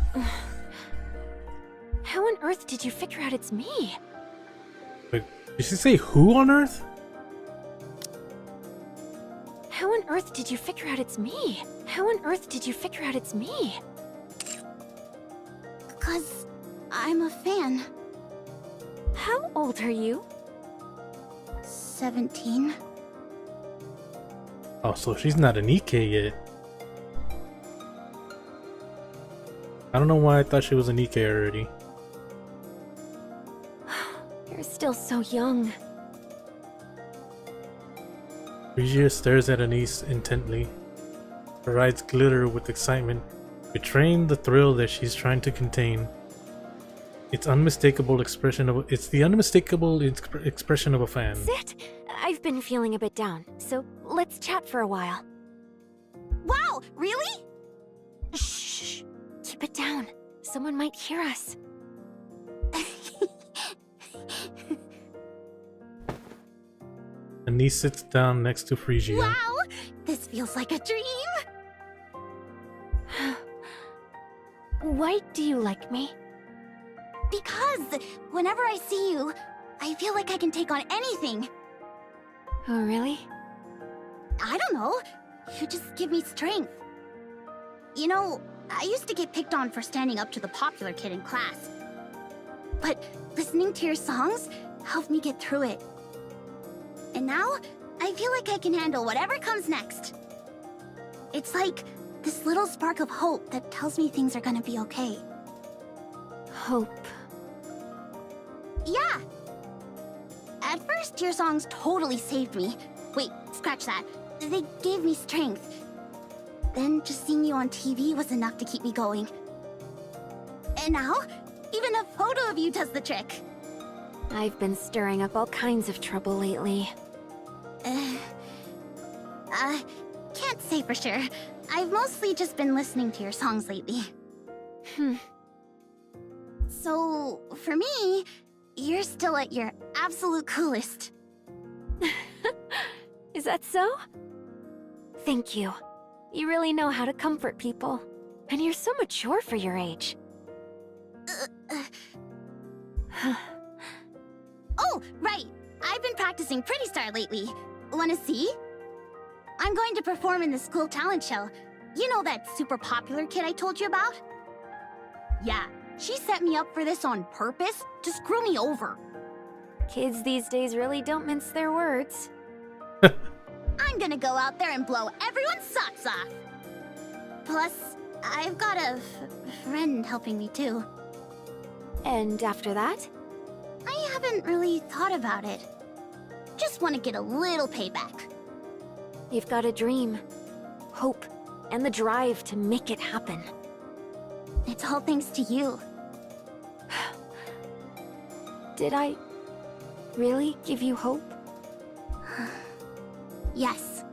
How on earth did you figure out it's me? Wait, did she say who on earth? How on earth did you figure out it's me? How on earth did you figure out it's me? 'Cause I'm a fan. How old are you? 17. Oh, so she's not a Nikke yet. I don't know why I thought she was a Nikke already. You're still so young. Regia stares at Anise intently. Her eyes glitter with excitement, betraying the thrill that she's trying to contain. It's the unmistakable expression of a fan. Sit! I've been feeling a bit down, so let's chat for a while. Wow, really? Shh! Keep it down. Someone might hear us. Anise sits down next to Phrygia. Wow! This feels like a dream! Why do you like me? Because whenever I see you, I feel like I can take on anything. Oh, really? I don't know. You just give me strength. You know, I used to get picked on for standing up to the popular kid in class. But listening to your songs helped me get through it. And now, I feel like I can handle whatever comes next. It's like this little spark of hope that tells me things are gonna be okay. Hope. Yeah! At first, your songs totally saved me. Wait, scratch that. They gave me strength. Then just seeing you on TV was enough to keep me going. And now, even a photo of you does the trick. I've been stirring up all kinds of trouble lately. Can't say for sure. I've mostly just been listening to your songs lately. So, for me, you're still at your absolute coolest. Is that so? Thank you. You really know how to comfort people. And you're so mature for your age. Oh, right! I've been practicing Pretty Star lately. Wanna see? I'm going to perform in the school talent show. You know that super popular kid I told you about? Yeah, she set me up for this on purpose to screw me over. Kids these days really don't mince their words. I'm gonna go out there and blow everyone's socks off. Plus, I've got a friend helping me too. And after that? I haven't really thought about it. Just want to get a little payback. You've got a dream, hope, and the drive to make it happen. It's all thanks to you. Did I really give you hope? Yes.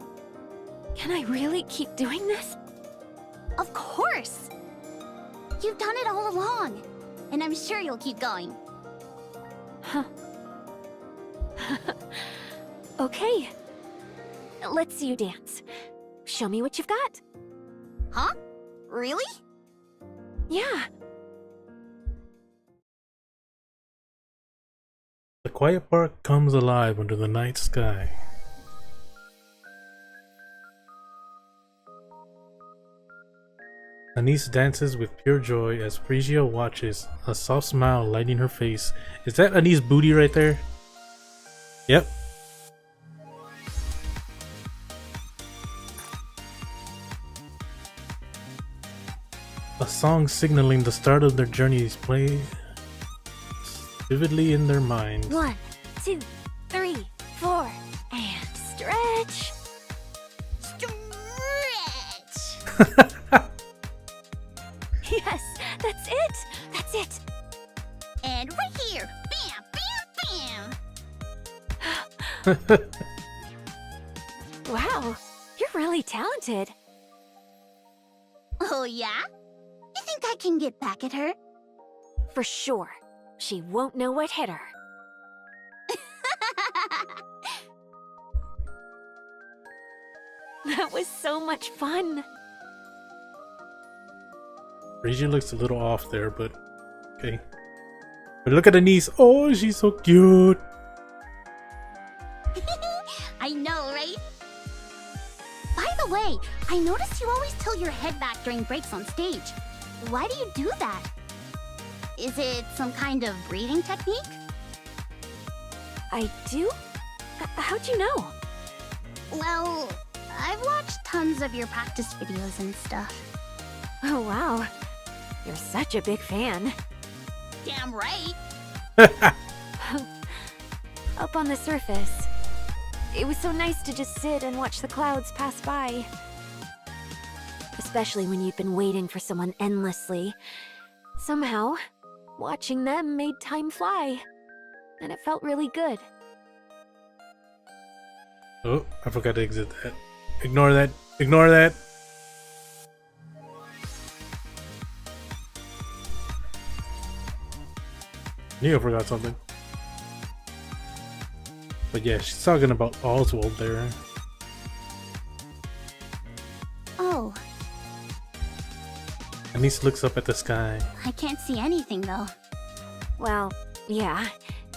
Can I really keep doing this? Of course! You've done it all along, and I'm sure you'll keep going. Huh. Okay. Let's see you dance. Show me what you've got. Huh? Really? Yeah. The quiet park comes alive under the night sky. Anise dances with pure joy as Frisia watches, a soft smile lighting her face. Is that Anise's booty right there? Yep. A song signaling the start of their journeys plays vividly in their minds. 1, 2, 3, 4, and stretch. Stretch! Yes, that's it. That's it. And right here. Bam, bam, bam! Wow, you're really talented. Oh, yeah? You think I can get back at her? For sure. She won't know what hit her. That was so much fun. Frisia looks a little off there, but okay. But look at Anise. Oh, she's so cute. I know, right? By the way, I noticed you always tilt your head back during breaks on stage. Why do you do that? Is it some kind of breathing technique? I do? How'd you know? Well, I've watched tons of your practice videos and stuff. Oh, wow. You're such a big fan. Damn right. Up on the surface, it was so nice to just sit and watch the clouds pass by. Especially when you've been waiting for someone endlessly. Somehow, watching them made time fly. And it felt really good. Oh, I forgot to exit that. Ignore that. Ignore that. Neo forgot something. But yeah, she's talking about Oswald there. Oh, Anise looks up at the sky. I can't see anything though. Well, yeah.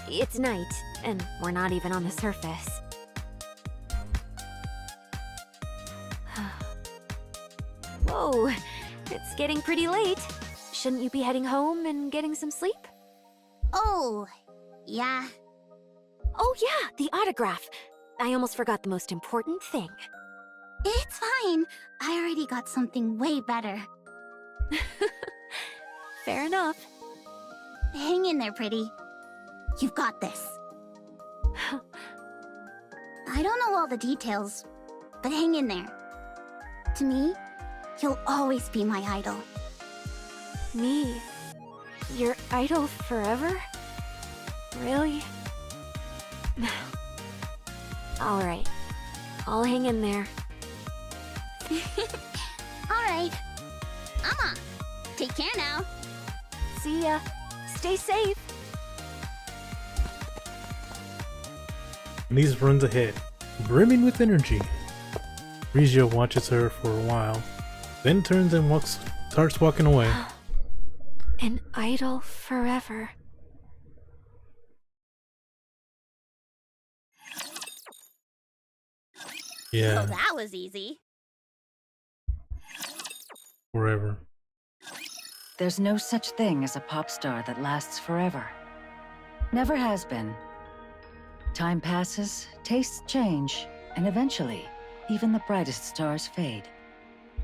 It's night, and we're not even on the surface. Whoa, it's getting pretty late. Shouldn't you be heading home and getting some sleep? Oh, yeah. Oh yeah, the autograph. I almost forgot the most important thing. It's fine. I already got something way better. Fair enough. Hang in there, pretty. You've got this. I don't know all the details, but hang in there. To me, you'll always be my idol. Me? Your idol forever? Really? Alright. I'll hang in there. Alright. Amma, take care now. See ya. Stay safe. Anise runs ahead, brimming with energy. Frisia watches her for a while, then turns and starts walking away. An idol forever. Yeah, Oh, that was easy. forever. There's no such thing as a pop star that lasts forever. Never has been. Time passes, tastes change, and eventually, even the brightest stars fade.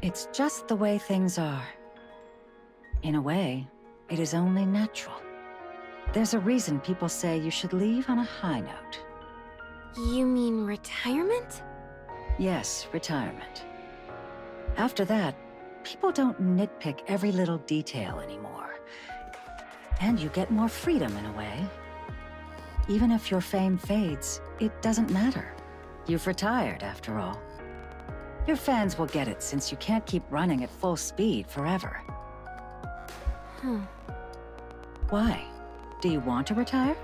It's just the way things are. In a way, it is only natural. There's a reason people say you should leave on a high note. You mean retirement? Yes, retirement. After that, people don't nitpick every little detail anymore. And you get more freedom in a way. Even if your fame fades, it doesn't matter. You've retired, after all. Your fans will get it since you can't keep running at full speed forever. Why? Do you want to retire?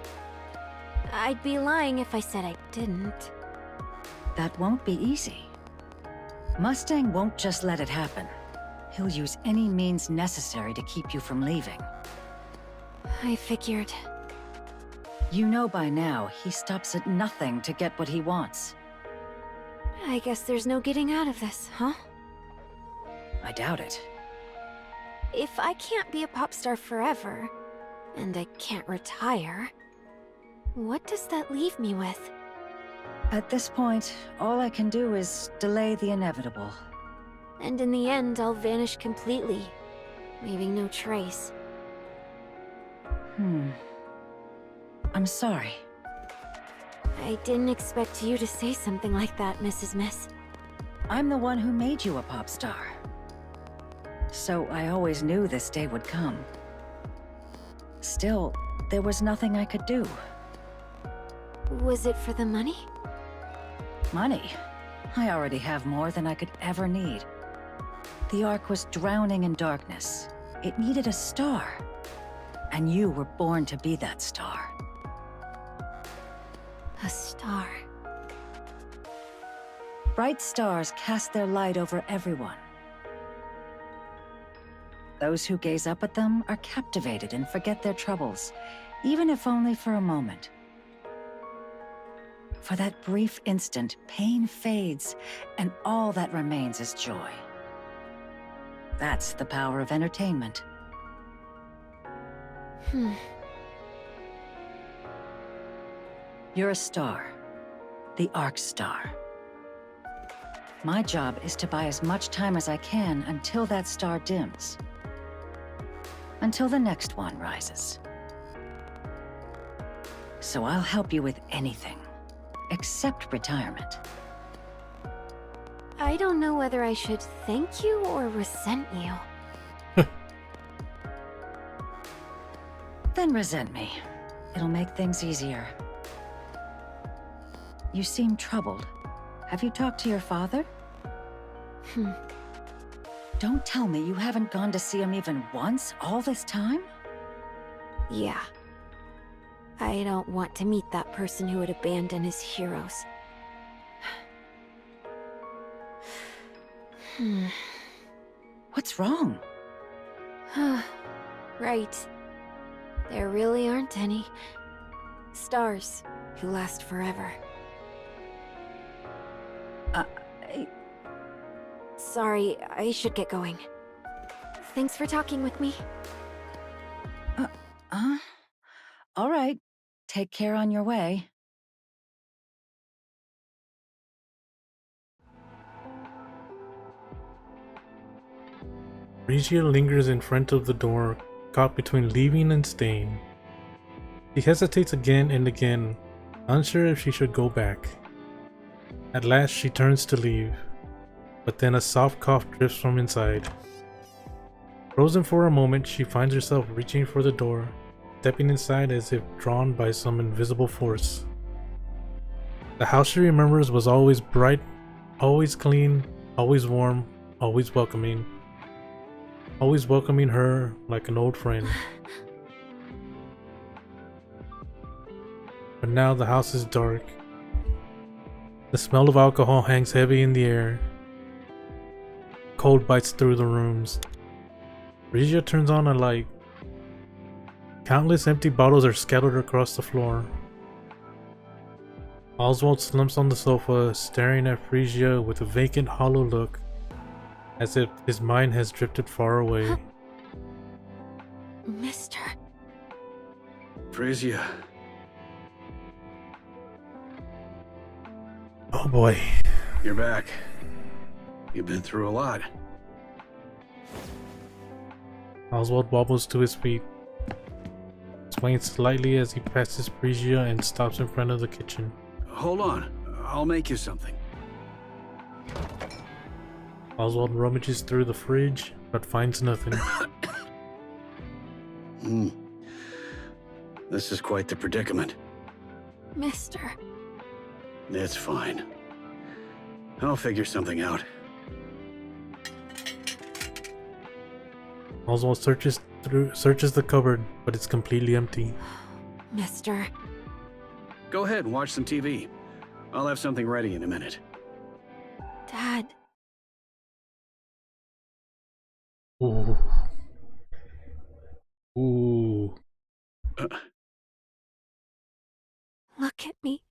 I'd be lying if I said I didn't. That won't be easy. Mustang won't just let it happen. He'll use any means necessary to keep you from leaving. I figured. You know by now, he stops at nothing to get what he wants. I guess there's no getting out of this, huh? I doubt it. If I can't be a pop star forever, and I can't retire, what does that leave me with? At this point, all I can do is delay the inevitable. And in the end, I'll vanish completely, leaving no trace. I'm sorry. I didn't expect you to say something like that, Mrs. Miss. I'm the one who made you a pop star. So I always knew this day would come. Still, there was nothing I could do. Was it for the money? Money? I already have more than I could ever need. The Ark was drowning in darkness. It needed a star. And you were born to be that star. A star. Bright stars cast their light over everyone. Those who gaze up at them are captivated and forget their troubles, even if only for a moment. For that brief instant, pain fades, and all that remains is joy. That's the power of entertainment. You're a star. The Ark Star. My job is to buy as much time as I can until that star dims. Until the next one rises. So I'll help you with anything, except retirement. I don't know whether I should thank you or resent you. Then resent me. It'll make things easier. You seem troubled. Have you talked to your father? Don't tell me you haven't gone to see him even once all this time? Yeah. I don't want to meet that person who would abandon his heroes. What's wrong? Right. There really aren't any stars who last forever. Sorry, I should get going. Thanks for talking with me. All right. Take care on your way. Regia lingers in front of the door, caught between leaving and staying. She hesitates again and again, unsure if she should go back. At last she turns to leave, but then a soft cough drifts from inside. Frozen for a moment, she finds herself reaching for the door, stepping inside as if drawn by some invisible force. The house she remembers was always bright, always clean, always warm, always welcoming. Always welcoming her like an old friend. But now the house is dark. The smell of alcohol hangs heavy in the air. Cold bites through the rooms. Regia turns on a light. Countless empty bottles are scattered across the floor. Oswald slumps on the sofa, staring at Frisia with a vacant, hollow look, as if his mind has drifted far away. Mister. Frisia. Oh boy. You're back. You've been through a lot. Oswald wobbles to his feet, swaying slightly as he passes Frisia and stops in front of the kitchen. Hold on. I'll make you something. Oswald rummages through the fridge, but finds nothing. This is quite the predicament. Mister. It's fine. I'll figure something out. Oswald searches the cupboard, but it's completely empty. Mister. Go ahead and watch some TV. I'll have something ready in a minute. Dad. Ooh. Ooh. Look at me.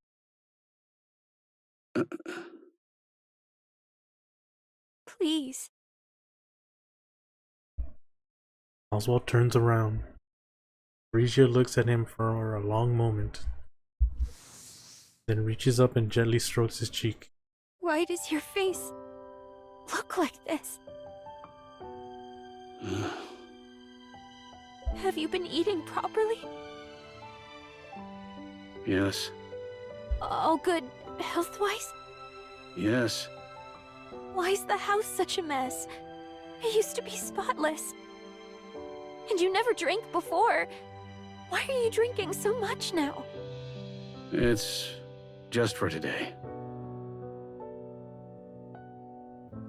Please. Oswald turns around. Regia looks at him for a long moment, then reaches up and gently strokes his cheek. Why does your face look like this? Have you been eating properly? Yes. All good health-wise? Yes. Why's the house such a mess? It used to be spotless. And you never drank before. Why are you drinking so much now? It's just for today.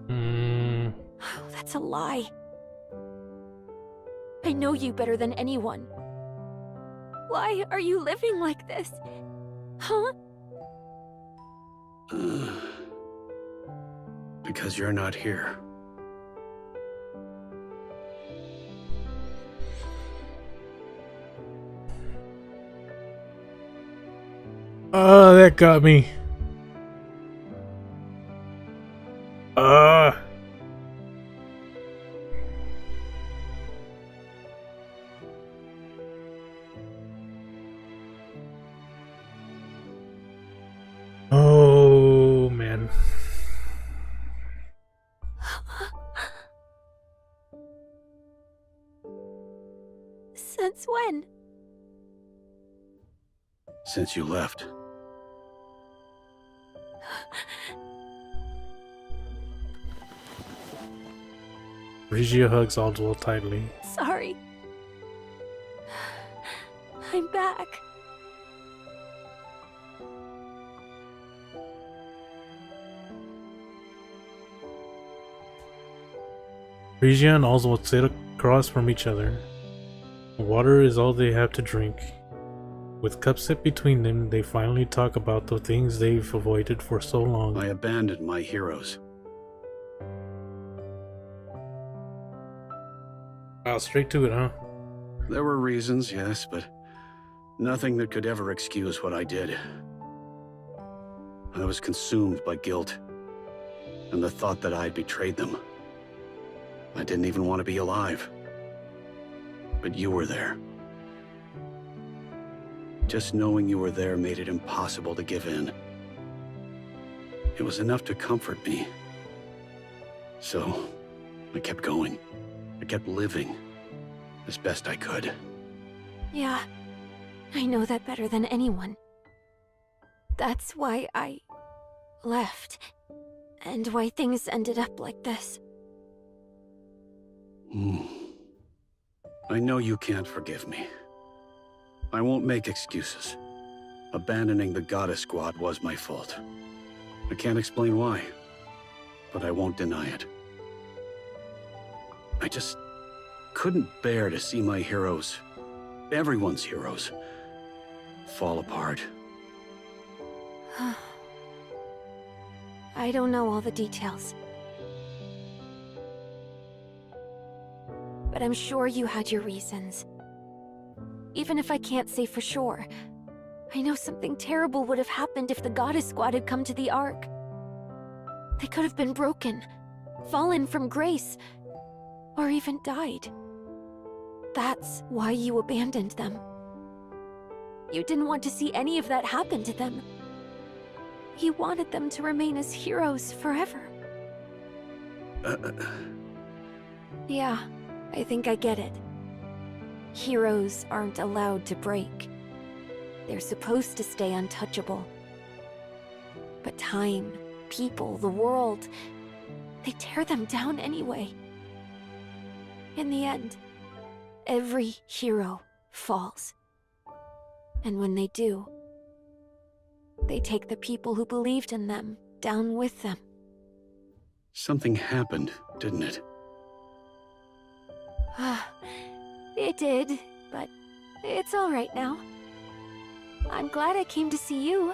Oh, that's a lie. I know you better than anyone. Why are you living like this? Huh? Because you're not here. Oh, that got me. Oh, man. Since when? Since you left. Regia hugs Oswald tightly. Sorry. I'm back. Regia and Oswald sit across from each other. Water is all they have to drink. With cups set between them, they finally talk about the things they've avoided for so long. I abandoned my heroes. Wow, straight to it, huh? There were reasons, yes, but nothing that could ever excuse what I did. I was consumed by guilt, and the thought that I had betrayed them. I didn't even want to be alive. But you were there. Just knowing you were there made it impossible to give in. It was enough to comfort me. So, I kept going. I kept living as best I could. Yeah, I know that better than anyone. That's why I left, and why things ended up like this. I know you can't forgive me. I won't make excuses. Abandoning the Goddess Squad was my fault. I can't explain why, but I won't deny it. I just couldn't bear to see my heroes, everyone's heroes, fall apart. I don't know all the details. But I'm sure you had your reasons. Even if I can't say for sure, I know something terrible would have happened if the Goddess Squad had come to the Ark. They could have been broken, fallen from grace, or even died. That's why you abandoned them. You didn't want to see any of that happen to them. You wanted them to remain as heroes forever. Yeah, I think I get it. Heroes aren't allowed to break. They're supposed to stay untouchable. But time, people, the world, they tear them down anyway. In the end, every hero falls. And when they do, they take the people who believed in them down with them. Something happened, didn't it? It did, but it's all right now. I'm glad I came to see you.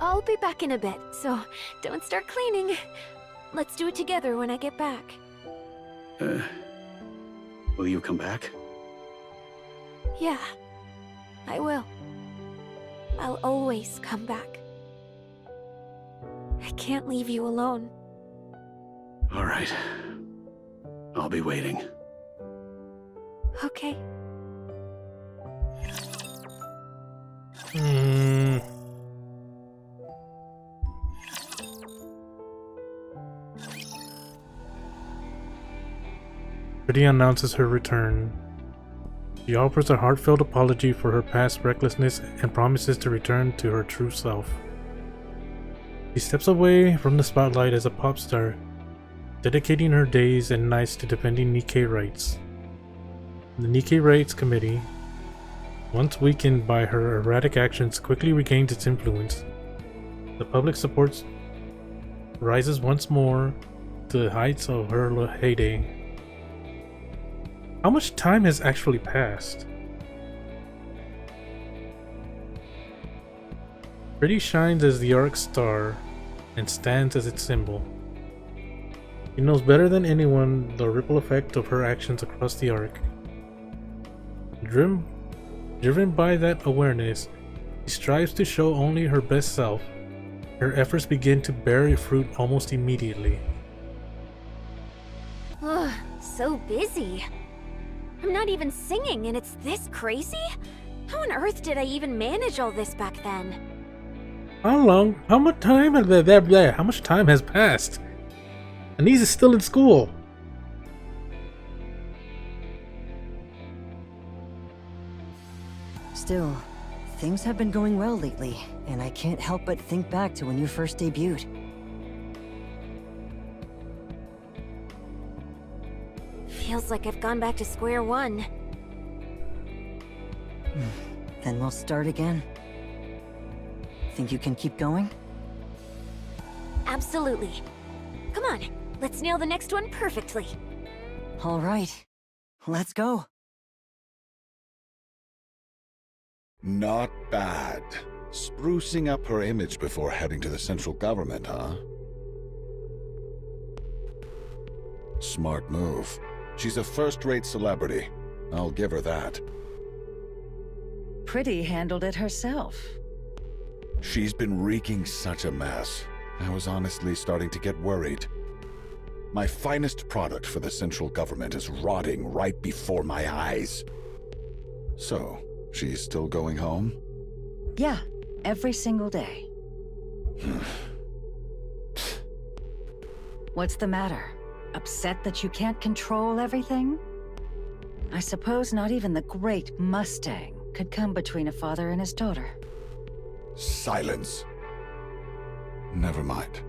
I'll be back in a bit, so don't start cleaning. Let's do it together when I get back. Will you come back? Yeah, I will. I'll always come back. I can't leave you alone. All right. I'll be waiting. Okay. Pretty announces her return. She offers a heartfelt apology for her past recklessness and promises to return to her true self. She steps away from the spotlight as a pop star, dedicating her days and nights to defending Nikke rights. The Nikke Rights Committee, once weakened by her erratic actions, quickly regains its influence. The public support rises once more to the heights of her heyday. How much time has actually passed? Pretty shines as the Ark star and stands as its symbol. She knows better than anyone the ripple effect of her actions across the Ark. Driven by that awareness, she strives to show only her best self. Her efforts begin to bear fruit almost immediately. Ugh, so busy. I'm not even singing and it's this crazy? How on earth did I even manage all this back then? How much time has passed? Anise is still in school. Still, things have been going well lately, and I can't help but think back to when you first debuted. Feels like I've gone back to square one. Then we'll start again. Think you can keep going? Absolutely. Come on, let's nail the next one perfectly. All right, let's go. Not bad. Sprucing up her image before heading to the central government, huh? Smart move. She's a first-rate celebrity. I'll give her that. Pretty handled it herself. She's been wreaking such a mess. I was honestly starting to get worried. My finest product for the central government is rotting right before my eyes. So, she's still going home? Yeah, every single day. What's the matter? Upset that you can't control everything? I suppose not even the great Mustang could come between a father and his daughter. Silence. Never mind.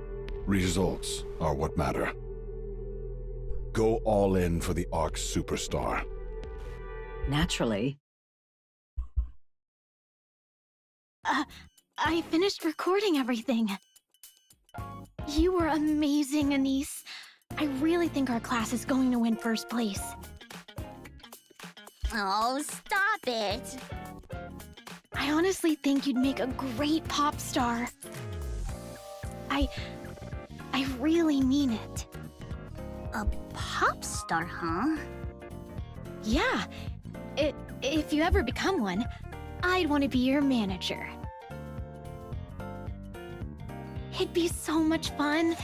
Results are what matter. Go all in for the Ark superstar. Naturally. I finished recording everything. You were amazing, Anise. I really think our class is going to win first place. Oh, stop it. I honestly think you'd make a great pop star. I really mean it. A pop star, huh? Yeah. If you ever become one, I'd want to be your manager. It'd be so much fun,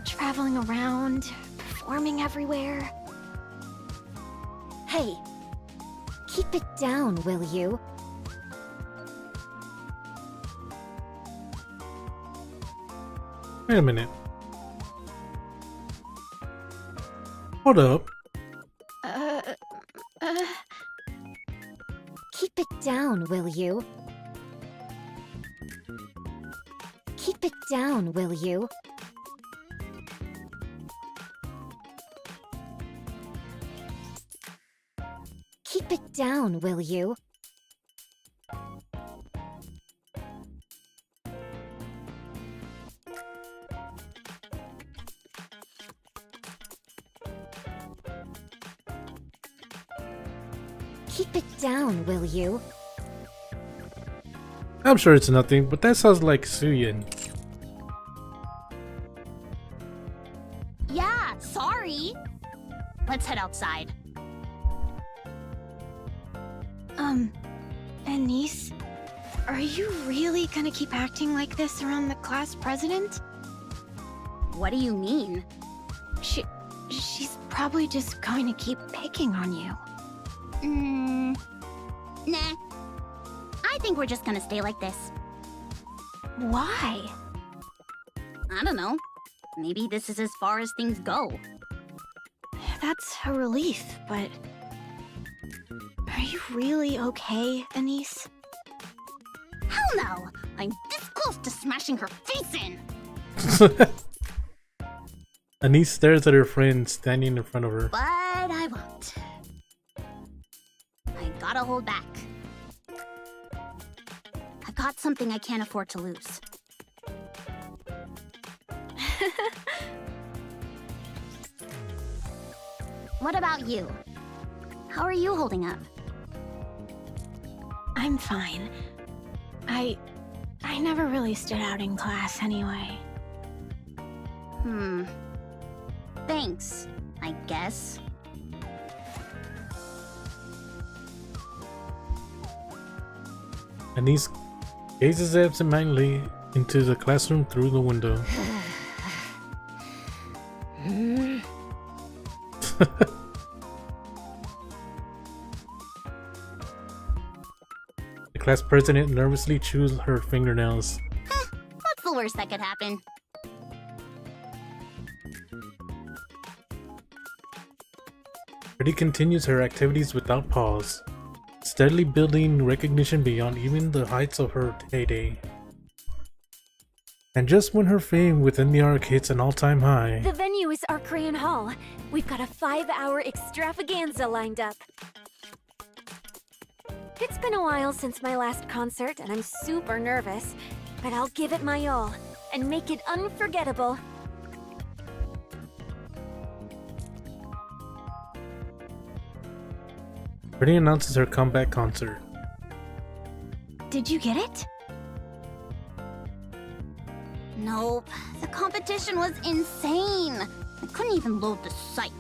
traveling around, performing everywhere. Hey, keep it down, will you? Wait a minute. Hold up. Keep it down, will you? Keep it down, will you? Keep it down, will you? Keep it down, will you? I'm sure it's nothing, but that sounds like Suyin. Yeah, sorry. Let's head outside. Anise? Are Are you really gonna keep acting like this around the class president? What do you mean? She's probably just going to keep picking on you. Nah. I think we're just gonna stay like this. Why? I don't know. Maybe this is as far as things go. That's a relief, but... Are you really okay, Anise? Hell no! I'm this close to smashing her face in! Anise stares at her friend standing in front of her. But I won't. I gotta hold back. I've got something I can't afford to lose. What about you? How are you holding up? I'm fine. I never really stood out in class anyway. Thanks, I guess. Anise gazes absentmindedly into the classroom through the window. The class president nervously chews her fingernails. What's the worst that could happen? Pretty continues her activities without pause, steadily building recognition beyond even the heights of her heyday. And just when her fame within the arc hits an all-time high, The venue is Arcrayon Hall. We've got a 5-hour extravaganza lined up. It's been a while since my last concert, and I'm super nervous, but I'll give it my all and make it unforgettable. Pretty announces her comeback concert. Did you get it? Nope. The competition was insane. I couldn't even load the site.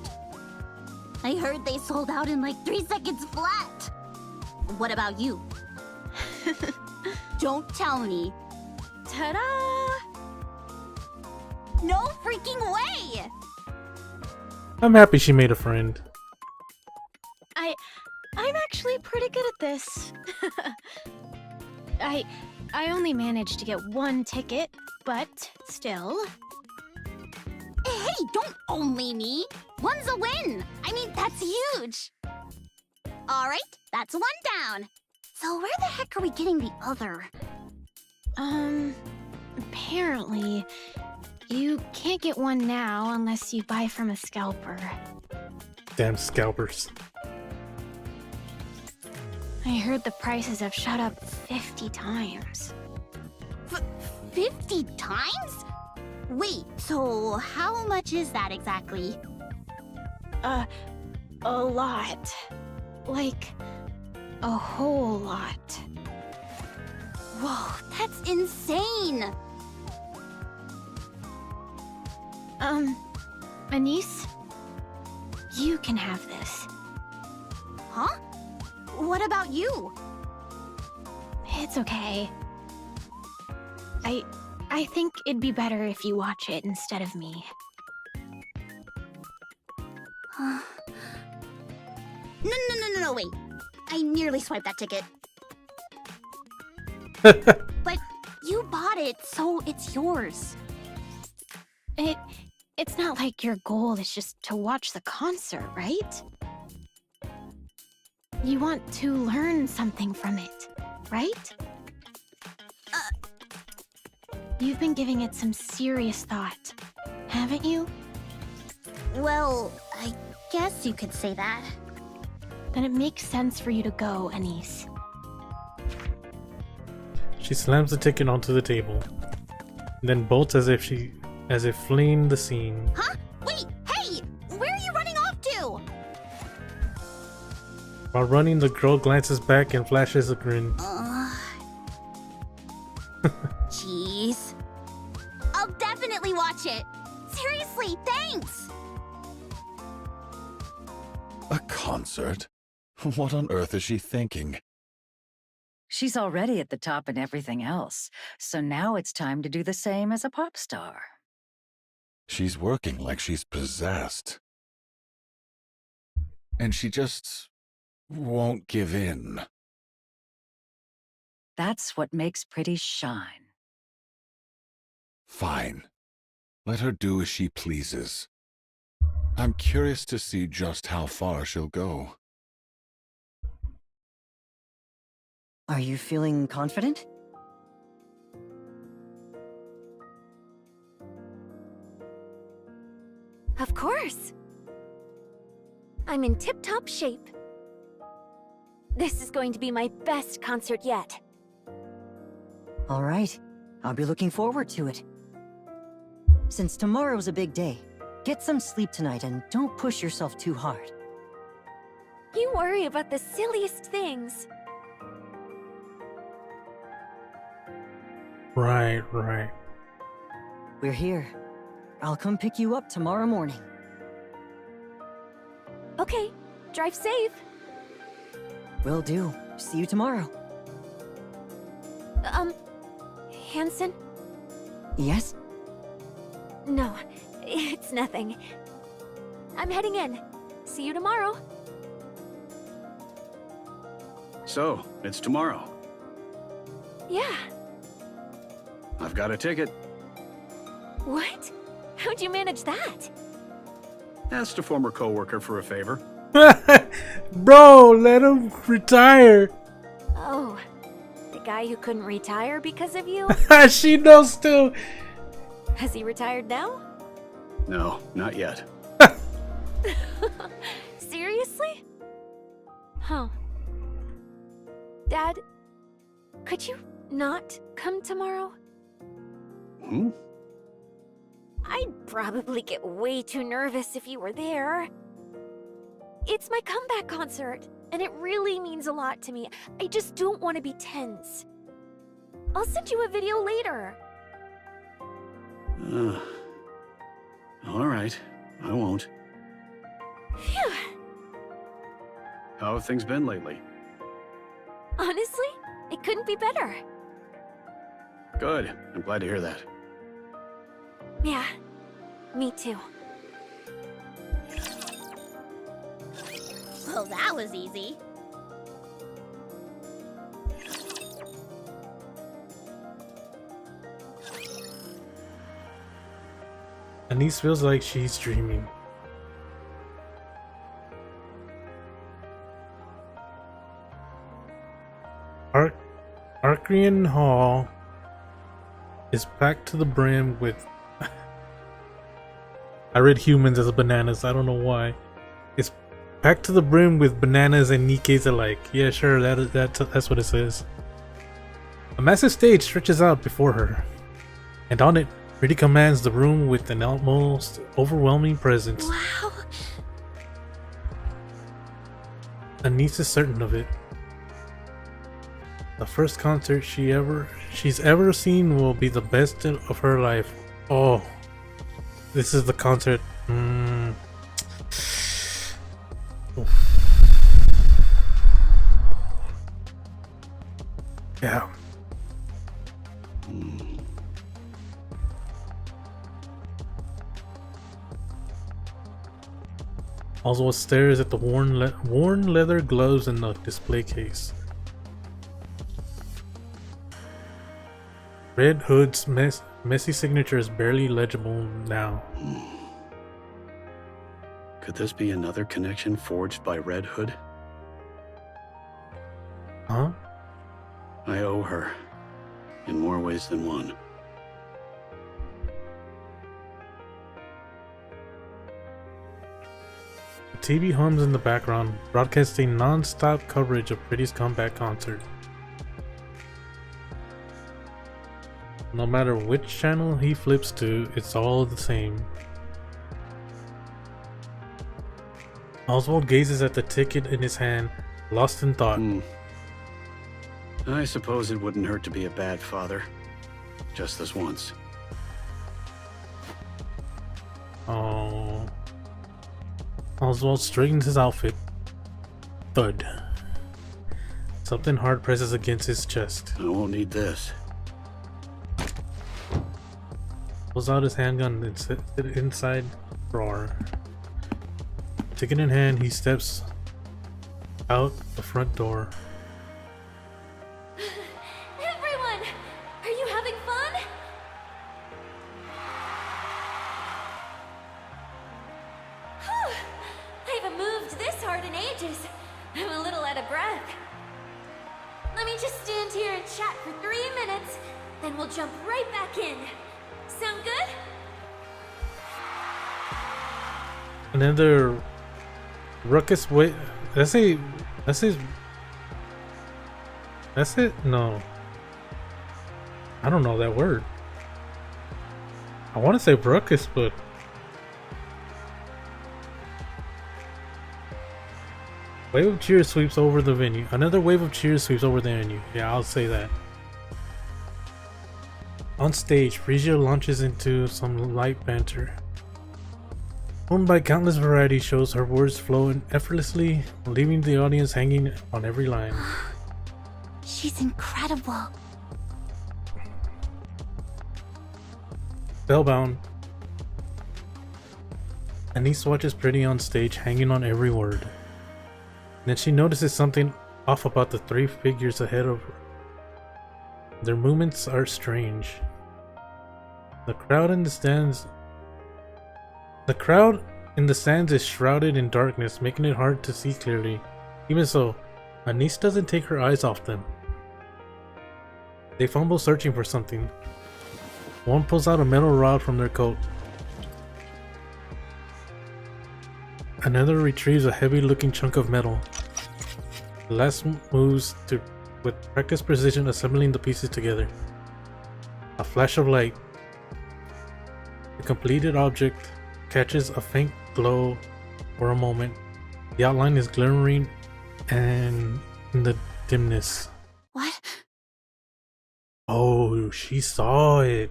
I heard they sold out in like 3 seconds flat. What about you? Don't tell me. Ta-da! No freaking way! I'm happy she made a friend. I'm actually pretty good at this. I only managed to get 1 ticket, but still. Hey, don't only me. One's a win. I mean, that's huge. All right, that's 1 down. So where the heck are we getting the other? Apparently, you can't get 1 now unless you buy from a scalper. Damn scalpers. I heard the prices have shot up 50 times. 50 times? Wait, so how much is that exactly? A lot. Like, a whole lot. Whoa, that's insane! Anise? You can have this. Huh? What about you? It's okay. I think it'd be better if you watch it instead of me. No, wait. I nearly swiped that ticket. But you bought it, so it's yours. It's not like your goal is just to watch the concert, right? You want to learn something from it, right? You've been giving it some serious thought, haven't you? Well, I guess you could say that. Then it makes sense for you to go, Anise. She slams the ticket onto the table, then bolts as if fleeing the scene. Huh? Wait, hey! Where are you running off to? While running, the girl glances back and flashes a grin. Jeez. I'll definitely watch it. Seriously, thanks! A concert? What on earth is she thinking? She's already at the top in everything else, so now it's time to do the same as a pop star. She's working like she's possessed. And she just won't give in. That's what makes Pretty shine. Fine. Let her do as she pleases. I'm curious to see just how far she'll go. Are you feeling confident? Of course. I'm in tip-top shape. This is going to be my best concert yet. All right. I'll be looking forward to it. Since tomorrow's a big day, get some sleep tonight and don't push yourself too hard. You worry about the silliest things. Right, right. We're here. I'll come pick you up tomorrow morning. Okay, drive safe. Will do. See you tomorrow. Hanson? Yes? No, it's nothing. I'm heading in. See you tomorrow. So, it's tomorrow. Yeah. I've got a ticket. What? How'd you manage that? Asked a former coworker for a favor. Bro, let him retire. Oh, the guy who couldn't retire because of you? She knows still. Has he retired now? No, not yet. Seriously? Huh. Dad, could you not come tomorrow? Hmm? I'd probably get way too nervous if you were there. It's my comeback concert, and it really means a lot to me. I just don't want to be tense. I'll send you a video later. All right, I won't. Phew. How have things been lately? Honestly, it couldn't be better. Good. I'm glad to hear that. Yeah, me too. Well, that was easy. Anise feels like she's dreaming. Arcrean Hall is packed to the brim with... I read humans as bananas, I don't know why. It's packed to the brim with bananas and Nikke's alike. Yeah, sure, that's what it says. A massive stage stretches out before her, and on it, Pretty commands the room with an almost overwhelming presence. Wow. Anise is certain of it. The first concert she's ever seen will be the best of her life. Oh, this is the concert. Yeah. Oswald stares at the worn leather gloves in the display case. Red Hood's messy signature is barely legible now. Could this be another connection forged by Red Hood? Huh? I owe her, in more ways than one. The TV hums in the background, broadcasting non-stop coverage of Pretty's comeback concert. No matter which channel he flips to, it's all the same. Oswald gazes at the ticket in his hand, lost in thought. I suppose it wouldn't hurt to be a bad father. Just this once. Oh. Oswald straightens his outfit. Thud. Something hard presses against his chest. I won't need this. Pulls out his handgun and sets it inside drawer. Ticket in hand, he steps out the front door. Everyone! Are you having fun? Whew. I haven't moved this hard in ages. I'm a little out of breath. Let me just stand here and chat for 3 minutes, then we'll jump right back in. Sound good? Another ruckus. Wait, that's it. No, I don't know that word. I want to say ruckus, but wave of cheers sweeps over the venue. Another wave of cheers sweeps over the venue. Yeah, I'll say that. On stage, Frisia launches into some light banter. Owned by countless variety shows, her words flow in effortlessly, leaving the audience hanging on every line. She's incredible. Spellbound, Anise watches Pretty on stage, hanging on every word. Then she notices something off about the 3 figures ahead of her. Their movements are strange. The crowd in the stands is shrouded in darkness, making it hard to see clearly. Even so, Anise doesn't take her eyes off them. They fumble searching for something. One pulls out a metal rod from their coat. Another retrieves a heavy-looking chunk of metal. The last moves with practiced precision, assembling the pieces together. A flash of light. The completed object catches a faint glow for a moment. The outline is glimmering and in the dimness. What? Oh, she saw it.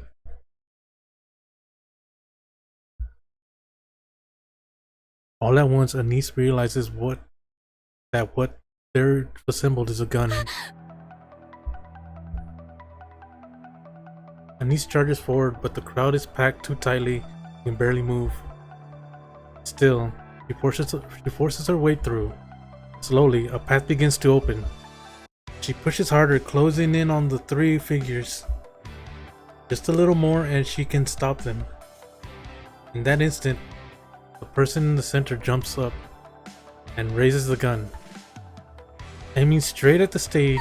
All at once, Anise realizes what they're assembled is a gun. Anise charges forward, but the crowd is packed too tightly and can barely move. Still, she forces her way through. Slowly, a path begins to open. She pushes harder, closing in on the 3 figures. Just a little more and she can stop them. In that instant, the person in the center jumps up and raises the gun, aiming straight at the stage.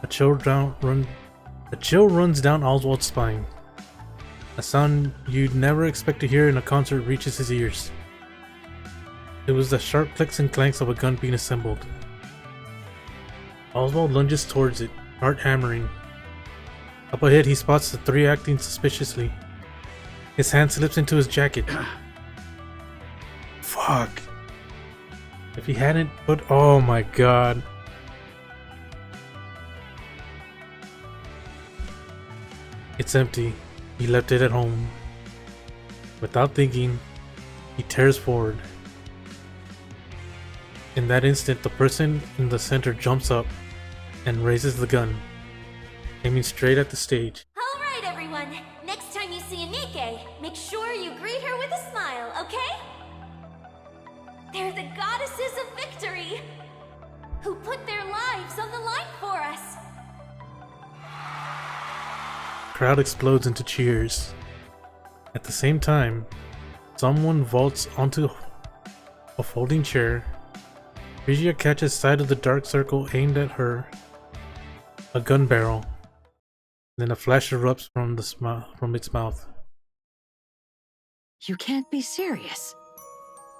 A chill runs down Oswald's spine. A sound you'd never expect to hear in a concert reaches his ears. It was the sharp clicks and clanks of a gun being assembled. Oswald lunges towards it, heart hammering. Up ahead, he spots the 3 acting suspiciously. His hand slips into his jacket. Fuck. If he hadn't put... Oh my god. It's empty. He left it at home. Without thinking, he tears forward. In that instant, the person in the center jumps up and raises the gun, aiming straight at the stage. Alright, everyone. Next time you see a Nikke, make sure you greet her with a smile, okay? They're the goddesses of victory, who put their lives on the line for us. Crowd explodes into cheers. At the same time, someone vaults onto a folding chair. Frisia catches sight of the dark circle aimed at her, a gun barrel. Then a flash erupts from its mouth. You can't be serious.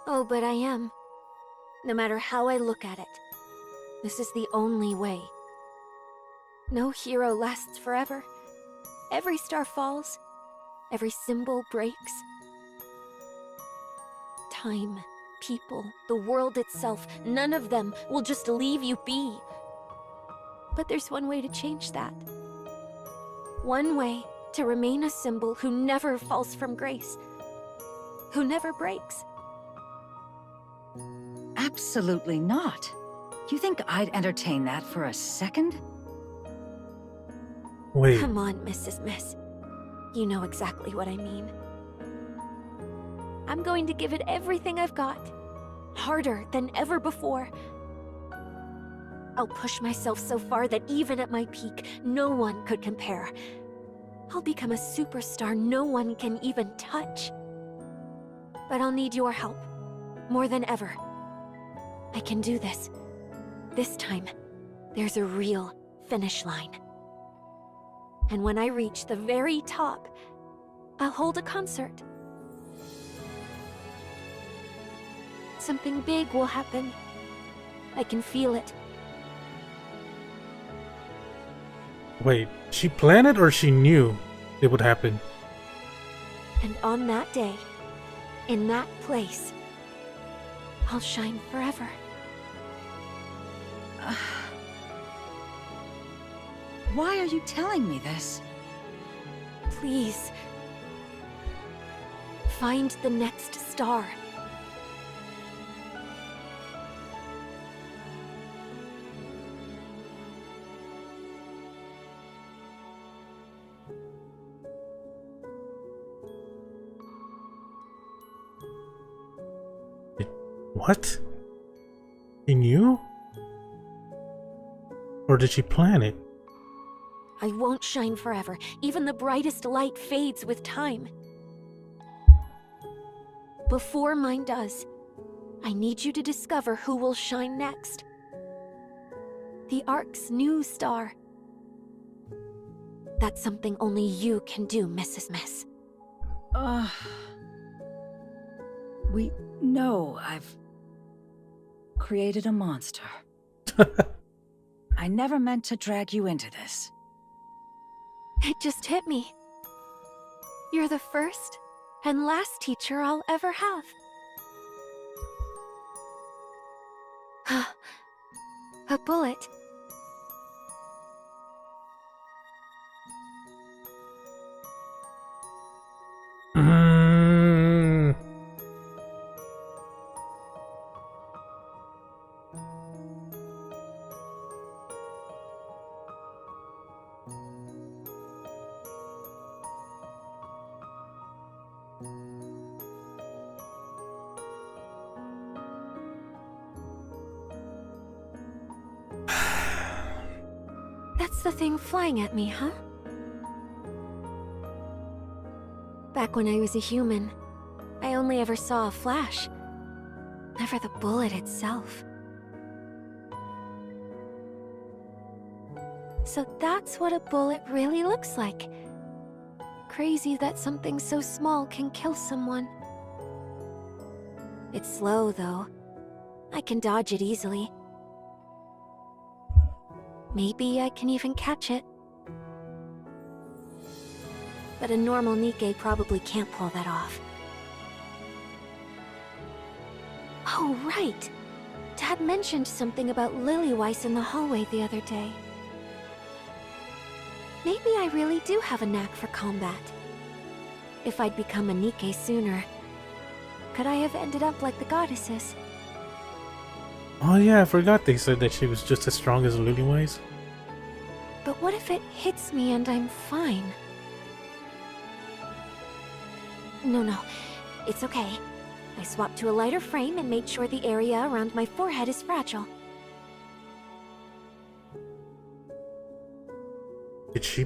Oh, but I am. No matter how I look at it, this is the only way. No hero lasts forever. Every star falls. Every symbol breaks. Time, people, the world itself, none of them will just leave you be. But there's one way to change that. One way to remain a symbol who never falls from grace. Who never breaks. Absolutely not. You think I'd entertain that for a second? Wait, Come on, Mrs. Miss. You know exactly what I mean. I'm going to give it everything I've got. Harder than ever before. I'll push myself so far that even at my peak, no one could compare. I'll become a superstar no one can even touch. But I'll need your help. More than ever. I can do this. This time, there's a real finish line. And when I reach the very top, I'll hold a concert. Something big will happen. I can feel it. wait. She planned it or she knew it would happen? And on that day, in that place, I'll shine forever. Why are you telling me this? Please. Find the next star. What? She knew? Or did she plan it? I won't shine forever. Even the brightest light fades with time. Before mine does, I need you to discover who will shine next. The Ark's new star. That's something only you can do, Mrs. Miss. We know I've created a monster. I never meant to drag you into this. It just hit me. You're the first and last teacher I'll ever have. A bullet. That's the thing flying at me, huh? Back when I was a human, I only ever saw a flash. Never the bullet itself. So that's what a bullet really looks like. Crazy that something so small can kill someone. It's slow, though. I can dodge it easily. Maybe I can even catch it. But a normal Nikke probably can't pull that off. Oh, right! Dad mentioned something about Lillyweiss in the hallway the other day. Maybe I really do have a knack for combat. If I'd become a Nikke sooner, could I have ended up like the goddesses? Oh yeah, I forgot they said that she was just as strong as Lillyweiss. But what if it hits me and I'm fine? No, it's okay. I swapped to a lighter frame and made sure the area around my forehead is fragile. Did she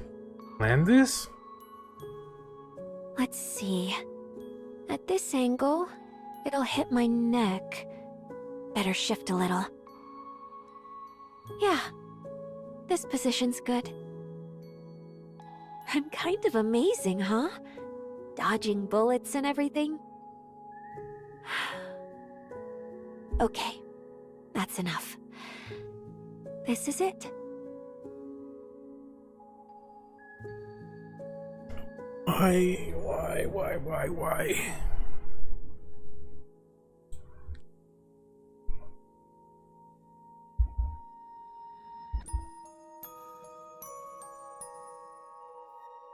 plan this? Let's see. At this angle, it'll hit my neck. Better shift a little. Yeah, this position's good. I'm kind of amazing, huh? Dodging bullets and everything. Okay, that's enough. This is it. Why?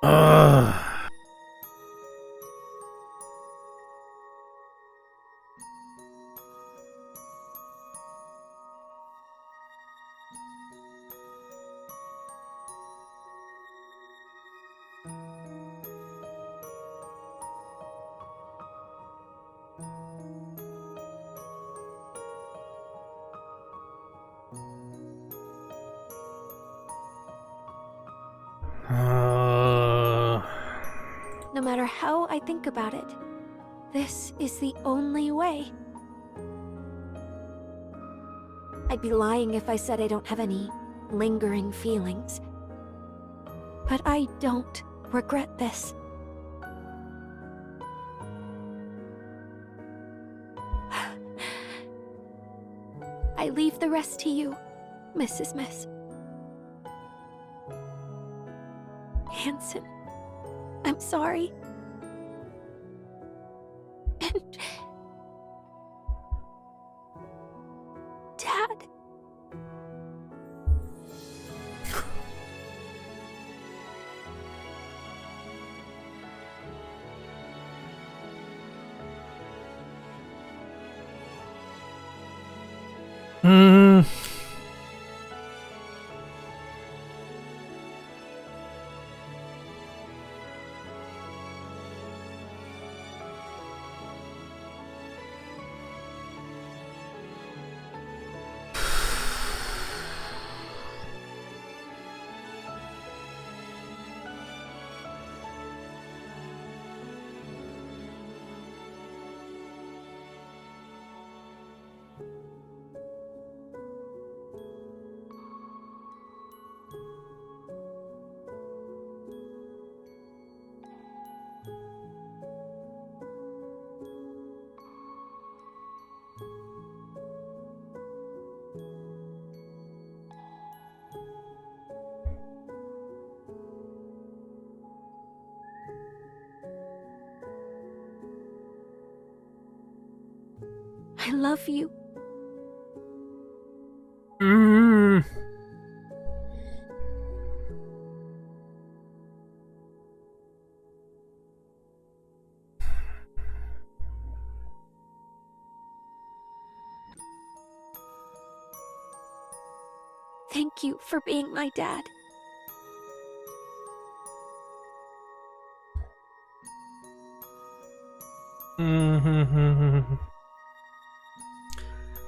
Ugh. No matter how I think about it, this is the only way. I'd be lying if I said I don't have any lingering feelings. But I don't regret this. I leave the rest to you, Mrs. Miss. Hanson, I'm sorry. And... Dad. I love you. Thank you for being my dad.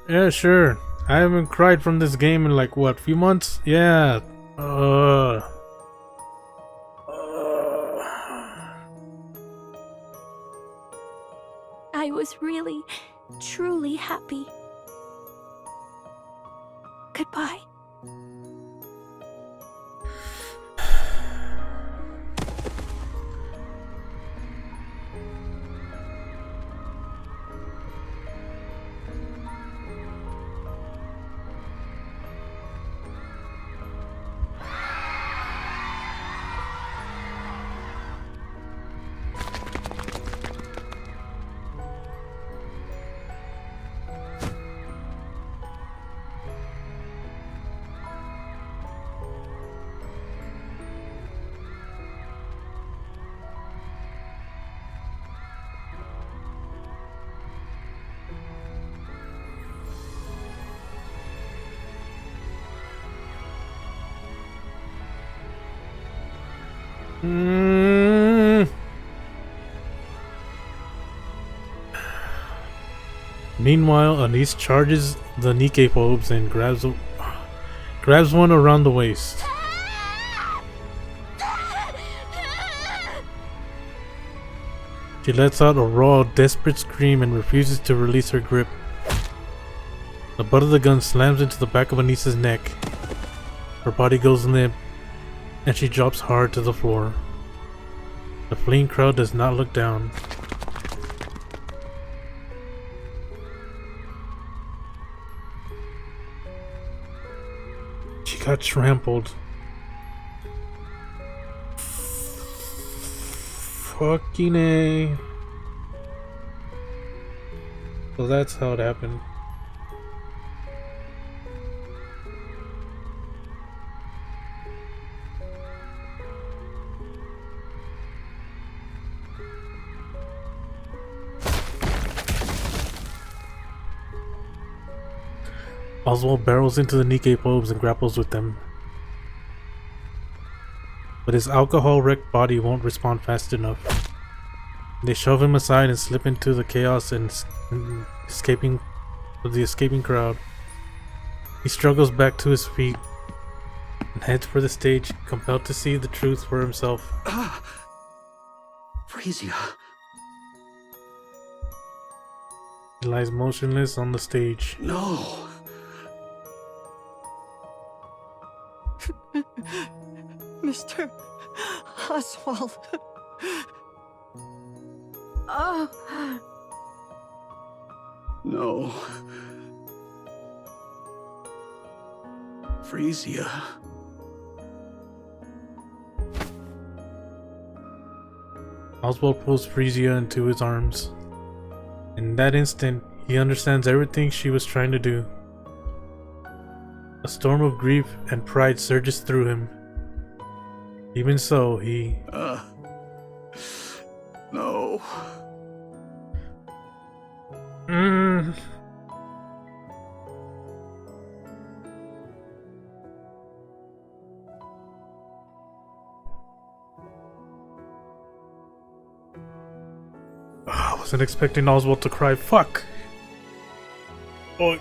Yeah, sure. I haven't cried from this game in like what, few months? Yeah. I was really, truly happy. Goodbye. Meanwhile, Anise charges the Nikke probes and grabs one around the waist. She lets out a raw, desperate scream and refuses to release her grip. The butt of the gun slams into the back of Anise's neck. Her body goes limp, and she drops hard to the floor. The fleeing crowd does not look down. She got trampled. Fucking A. So that's how it happened. Oswald barrels into the Nikke probes and grapples with them. But his alcohol-wrecked body won't respond fast enough. They shove him aside and slip into the chaos and escaping crowd. He struggles back to his feet and heads for the stage, compelled to see the truth for himself. Frisia. He lies motionless on the stage. No. Mr. Oswald. Oh. No. Frisia. Oswald pulls Frisia into his arms. In that instant, he understands everything she was trying to do. A storm of grief and pride surges through him. Even so, he... No. I wasn't expecting Oswald to cry. Fuck! Oh,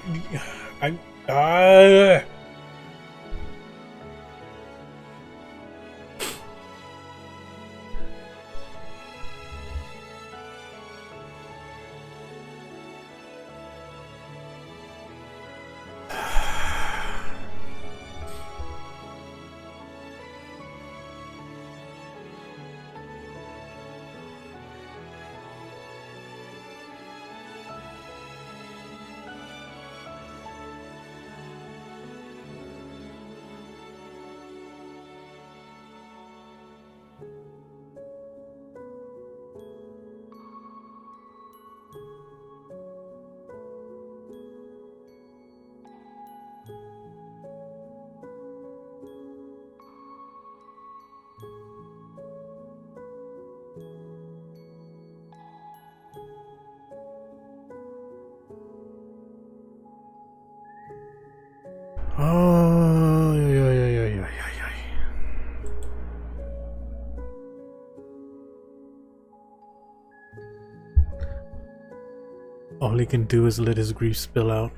Oh, yeah. All he can do is let his grief spill out.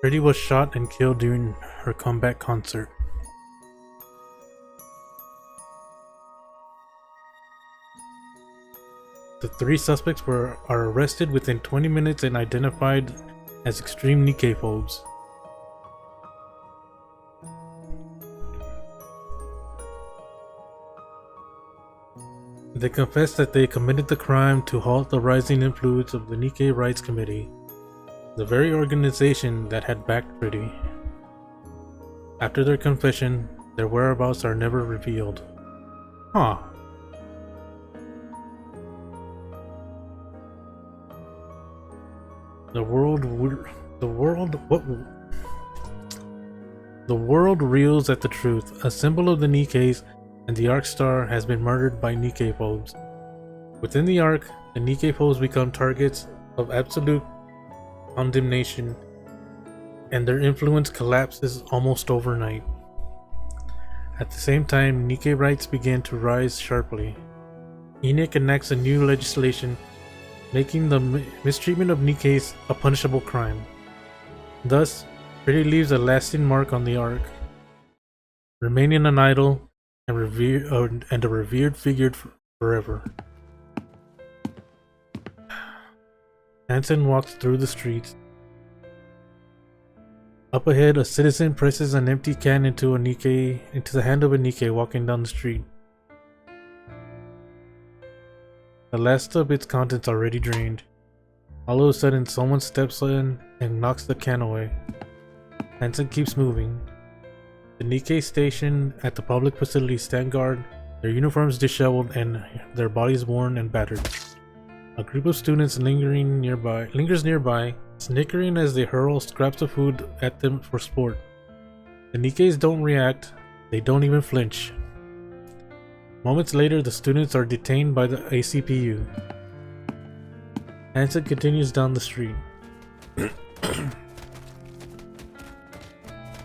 Pretty was shot and killed during her comeback concert. The 3 suspects are arrested within 20 minutes and identified as extreme Nikke phobes. They confess that they committed the crime to halt the rising influence of the Nikke Rights Committee, the very organization that had backed Pretty. After their confession, their whereabouts are never revealed. Huh. The world reels at the truth. A symbol of the Nikkes and the Arc Star has been murdered by Nikke phobes. Within the Arc, the Nikke phobes become targets of absolute condemnation, and their influence collapses almost overnight. At the same time, Nikke rights begin to rise sharply. Enoch enacts a new legislation making the mistreatment of Nikkes a punishable crime. Thus, Pretty leaves a lasting mark on the Ark, remaining an idol and a revered figure forever. Hansen walks through the streets. Up ahead, a citizen presses an empty can into the hand of a Nikke walking down the street. The last of its contents already drained. All of a sudden, someone steps in and knocks the can away. Hansen keeps moving. The Nikke station at the public facility stand guard, their uniforms disheveled and their bodies worn and battered. A group of students lingers nearby, snickering as they hurl scraps of food at them for sport. The Nikkes don't react, they don't even flinch. Moments later, the students are detained by the ACPU. Hansen continues down the street.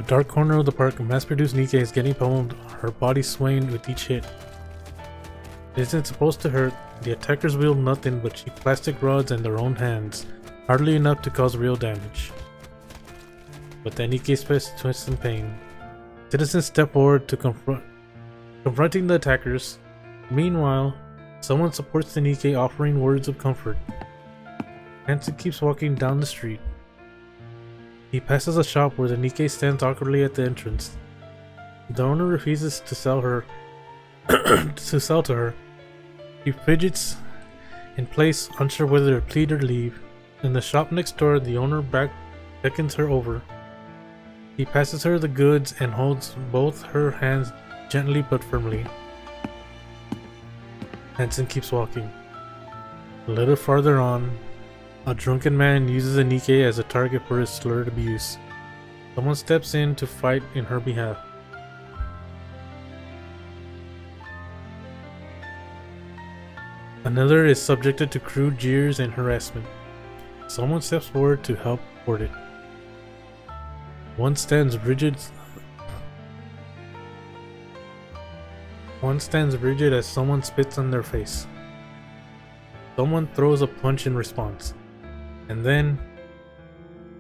The dark corner of the park, a mass-produced Nikke is getting pummeled, her body swaying with each hit. It isn't supposed to hurt. The attackers wield nothing but cheap plastic rods in their own hands, hardly enough to cause real damage. But then Nikke's face twists in pain. Citizens step forward to confronting the attackers. Meanwhile, someone supports the Nikke, offering words of comfort. Hansen keeps walking down the street. He passes a shop where the Nikke stands awkwardly at the entrance. The owner refuses to sell her to her. He fidgets in place, unsure whether to plead or leave. In the shop next door, the owner beckons her over. He passes her the goods and holds both her hands gently but firmly. Hansen keeps walking. A little farther on, a drunken man uses a Nikke as a target for his slurred abuse. Someone steps in to fight in her behalf. Another is subjected to crude jeers and harassment. Someone steps forward to help report it. One stands rigid as someone spits on their face. Someone throws a punch in response. And then,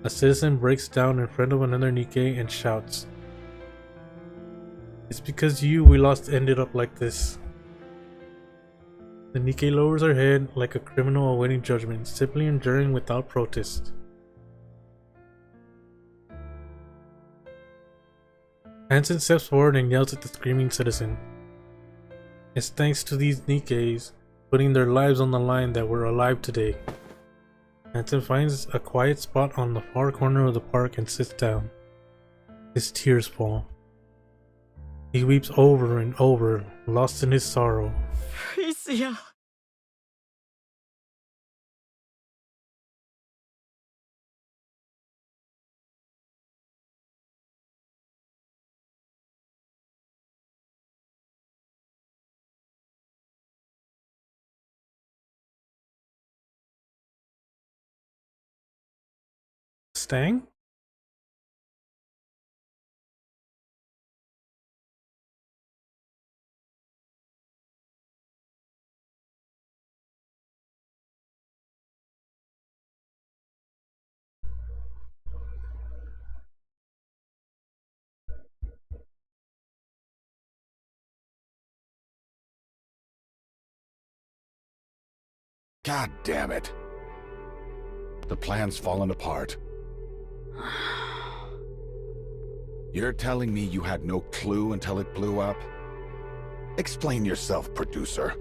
a citizen breaks down in front of another Nikke and shouts, "It's because we lost ended up like this." The Nikke lowers her head like a criminal awaiting judgment, simply enduring without protest. Hansen steps forward and yells at the screaming citizen. It's thanks to these Nikkes putting their lives on the line that we're alive today. Hansen finds a quiet spot on the far corner of the park and sits down. His tears fall. He weeps over and over, lost in his sorrow. Frisia. Stang? God damn it. The plan's fallen apart. You're telling me you had no clue until it blew up? Explain yourself, producer.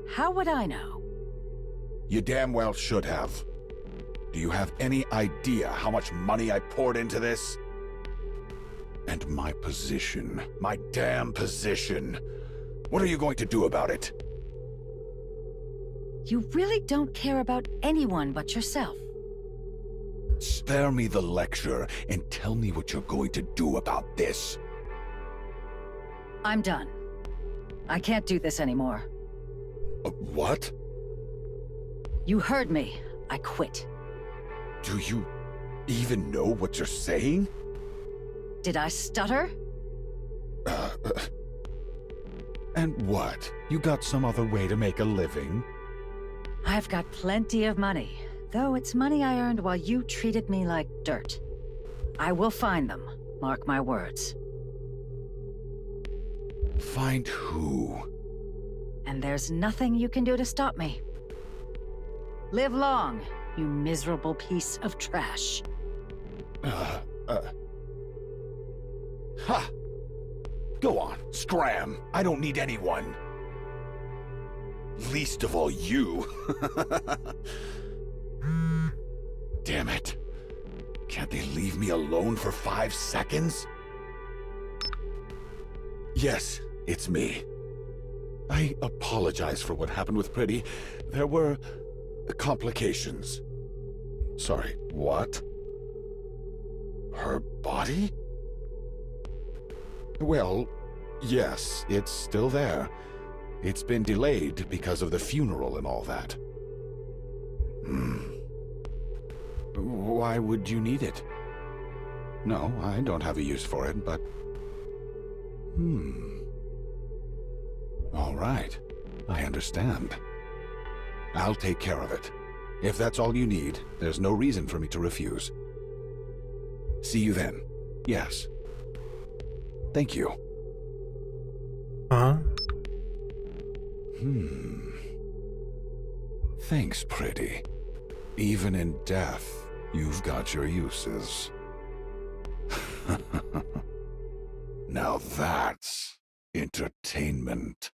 How would I know? You damn well should have. Do you have any idea how much money I poured into this? And my position, my damn position. What are you going to do about it? You really don't care about anyone but yourself. Spare me the lecture and tell me what you're going to do about this. I'm done. I can't do this anymore. What? You heard me. I quit. Do you even know what you're saying? Did I stutter? And what? You got some other way to make a living? I've got plenty of money, though it's money I earned while you treated me like dirt. I will find them, mark my words. Find who? And there's nothing you can do to stop me. Live long, you miserable piece of trash. Ha! Go on, scram. I don't need anyone. Least of all you. Damn it. Can't they leave me alone for 5 seconds? Yes, it's me. I apologize for what happened with Pretty. There were complications. Sorry, what? Her body? Well, yes, it's still there. It's been delayed because of the funeral and all that. Why would you need it? No, I don't have a use for it, but... All right. I understand. I'll take care of it. If that's all you need, there's no reason for me to refuse. See you then. Yes. Thank you. Huh? Thanks, pretty. Even in death, you've got your uses. Now that's entertainment.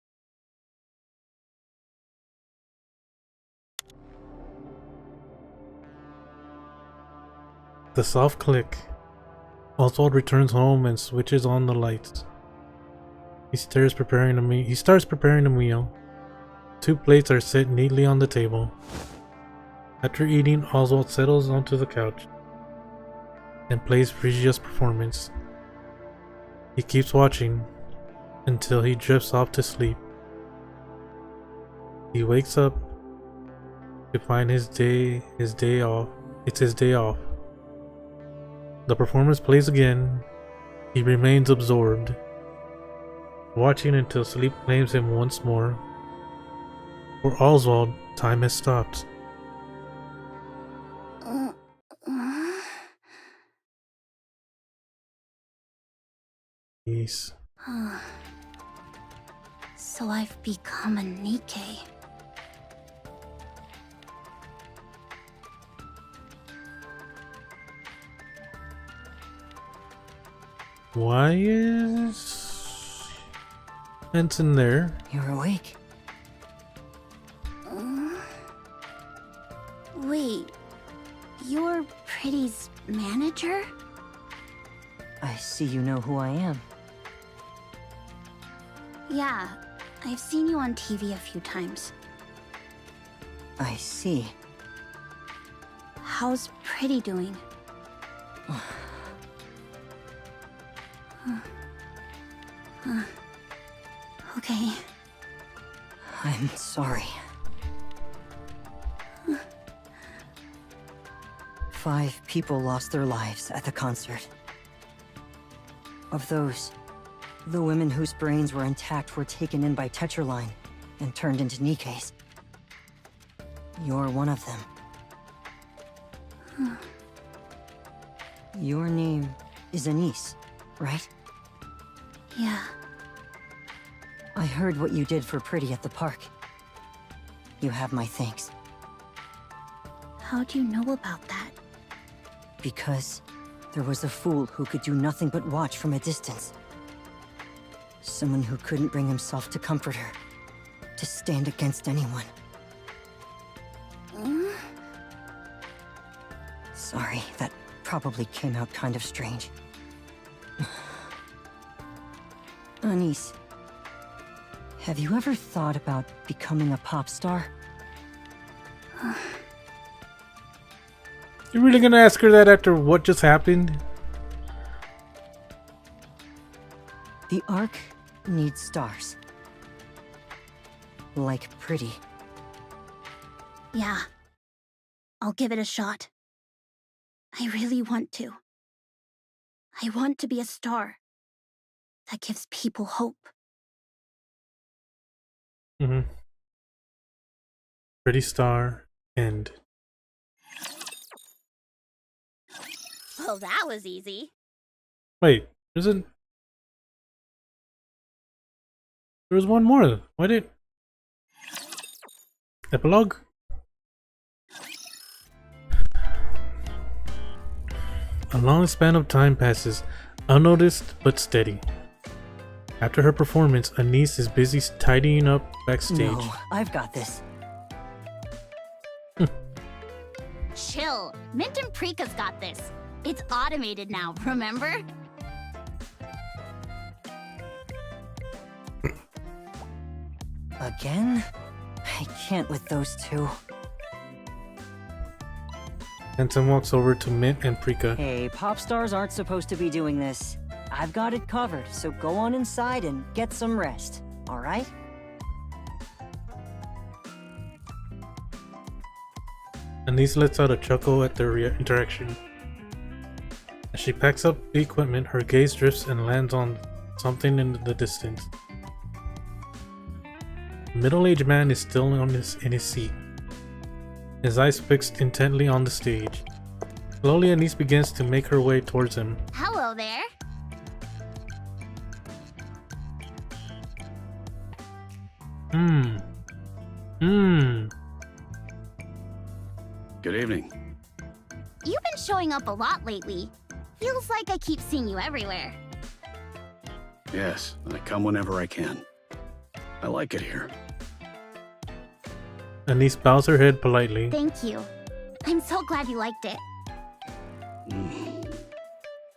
The soft click. Oswald returns home and switches on the lights. He starts preparing the meal. 2 plates are set neatly on the table. After eating, Oswald settles onto the couch and plays Phrygia's performance. He keeps watching until he drifts off to sleep. He wakes up to find his day off. It's his day off. The performance plays again. He remains absorbed, watching until sleep claims him once more. For Oswald, time has stopped. Peace. So I've become a Nikke. Why is Benson there? You're awake. Wait, you're Pretty's manager? I see you know who I am. Yeah, I've seen you on TV a few times. I see. How's Pretty doing? Okay. I'm sorry. 5 people lost their lives at the concert. Of those, the women whose brains were intact were taken in by Tetraline and turned into Nikkes. You're one of them. Your name is Anise, right? Yeah. I heard what you did for Pretty at the park. You have my thanks. How do you know about that? Because there was a fool who could do nothing but watch from a distance. Someone who couldn't bring himself to comfort her, to stand against anyone. Sorry, that probably came out kind of strange. Anise, have you ever thought about becoming a pop star? You really gonna ask her that after what just happened? The Ark needs stars. Like Pretty. Yeah. I'll give it a shot. I really want to. I want to be a star that gives people hope. Pretty star, end. Well, that was easy. Wait, there was one more. Why did... Epilogue? A long span of time passes, unnoticed but steady. After her performance, Anise is busy tidying up backstage. No, I've got this. Chill. Mint and Prika's got this. It's automated now, remember? Again? I can't with those two. Benson walks over to Mint and Prika. Hey, pop stars aren't supposed to be doing this. I've got it covered, so go on inside and get some rest, alright? Anise lets out a chuckle at their interaction. As she packs up the equipment, her gaze drifts and lands on something in the distance. A middle-aged man is still in his seat, his eyes fixed intently on the stage. Slowly, Anise begins to make her way towards him. Hello there. Good evening. You've been showing up a lot lately. Feels like I keep seeing you everywhere. Yes, I come whenever I can. I like it here. Anise bows her head politely. Thank you. I'm so glad you liked it.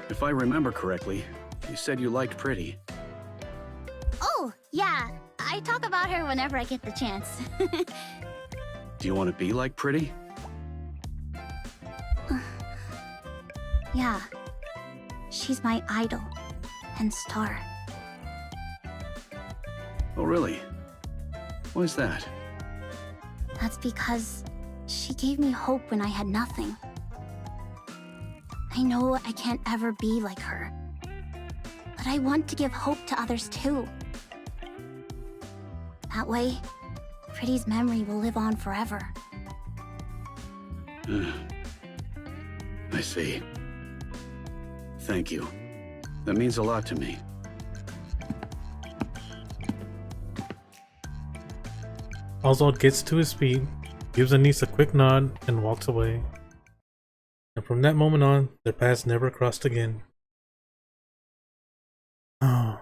If I remember correctly, you said you liked Pretty. Oh, yeah. I talk about her whenever I get the chance. Do you want to be like Pretty? Yeah. She's my idol and star. Oh, really? Why is that? That's because she gave me hope when I had nothing. I know I can't ever be like her, but I want to give hope to others too. That way, Pretty's memory will live on forever. I see. Thank you. That means a lot to me. Oswald gets to his feet, gives Anise a quick nod, and walks away. And from that moment on, their paths never crossed again. Oh.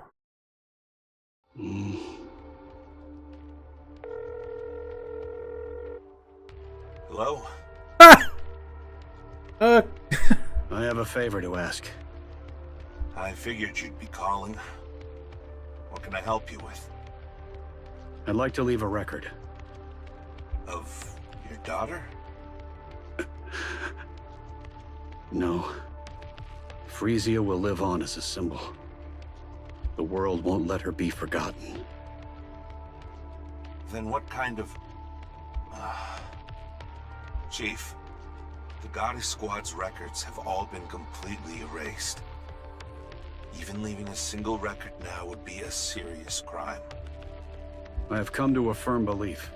Hello? I have a favor to ask. I figured you'd be calling. What can I help you with? I'd like to leave a record. Of your daughter? No. Frisia will live on as a symbol. The world won't let her be forgotten. Then what kind of... Chief, the Goddess Squad's records have all been completely erased. Even leaving a single record now would be a serious crime. I have come to a firm belief.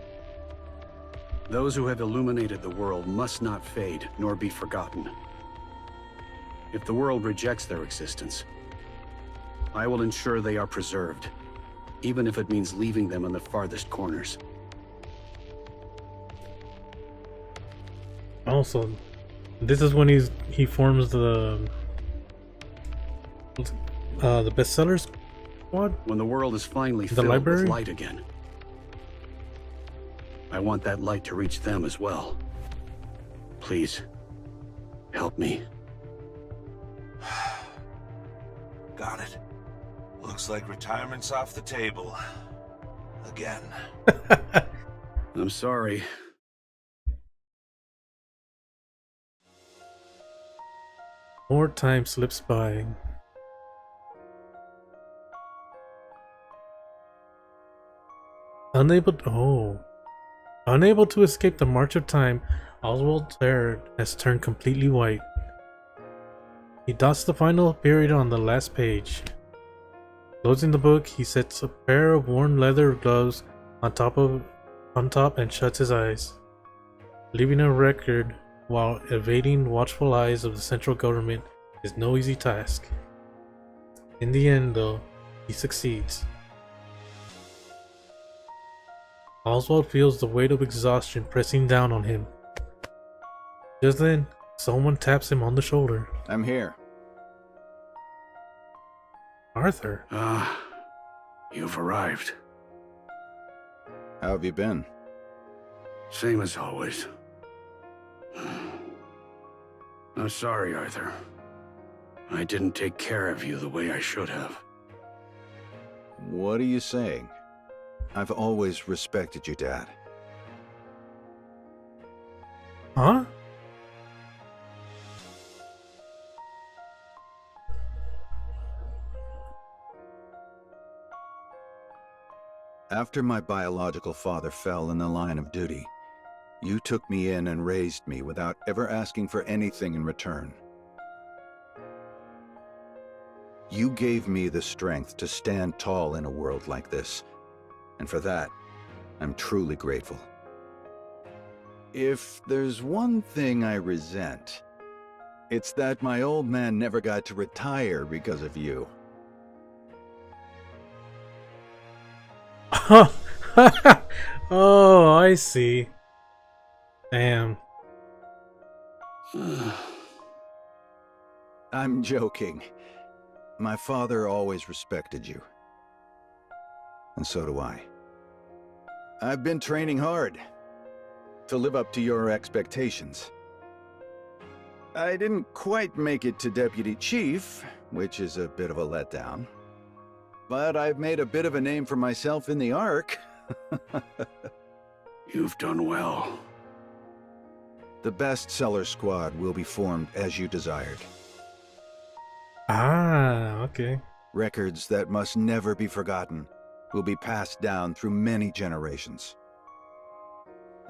Those who have illuminated the world must not fade nor be forgotten. If the world rejects their existence, I will ensure they are preserved, even if it means leaving them in the farthest corners. Also, this is when he forms the bestsellers squad. When the world is finally The filled library? with light again, I want that light to reach them as well. Please, help me. Got it. Looks like retirement's off the table. Again. I'm sorry. More time slips by. Unable to escape the march of time, Oswald's hair has turned completely white. He dots the final period on the last page. Closing the book, he sets a pair of worn leather gloves on top and shuts his eyes, leaving a record while evading watchful eyes of the central government is no easy task. In the end, though, he succeeds. Oswald feels the weight of exhaustion pressing down on him. Just then, someone taps him on the shoulder. I'm here. Arthur. You've arrived. How have you been? Same as always. I'm sorry, Arthur. I didn't take care of you the way I should have. What are you saying? I've always respected you, Dad. Huh? After my biological father fell in the line of duty, you took me in and raised me without ever asking for anything in return. You gave me the strength to stand tall in a world like this, and for that, I'm truly grateful. If there's one thing I resent, it's that my old man never got to retire because of you. Oh, I see. Damn. I'm joking. My father always respected you. And so do I. I've been training hard to live up to your expectations. I didn't quite make it to Deputy Chief, which is a bit of a letdown. But I've made a bit of a name for myself in the Ark. You've done well. The bestseller squad will be formed as you desired. Ah, okay. Records that must never be forgotten will be passed down through many generations.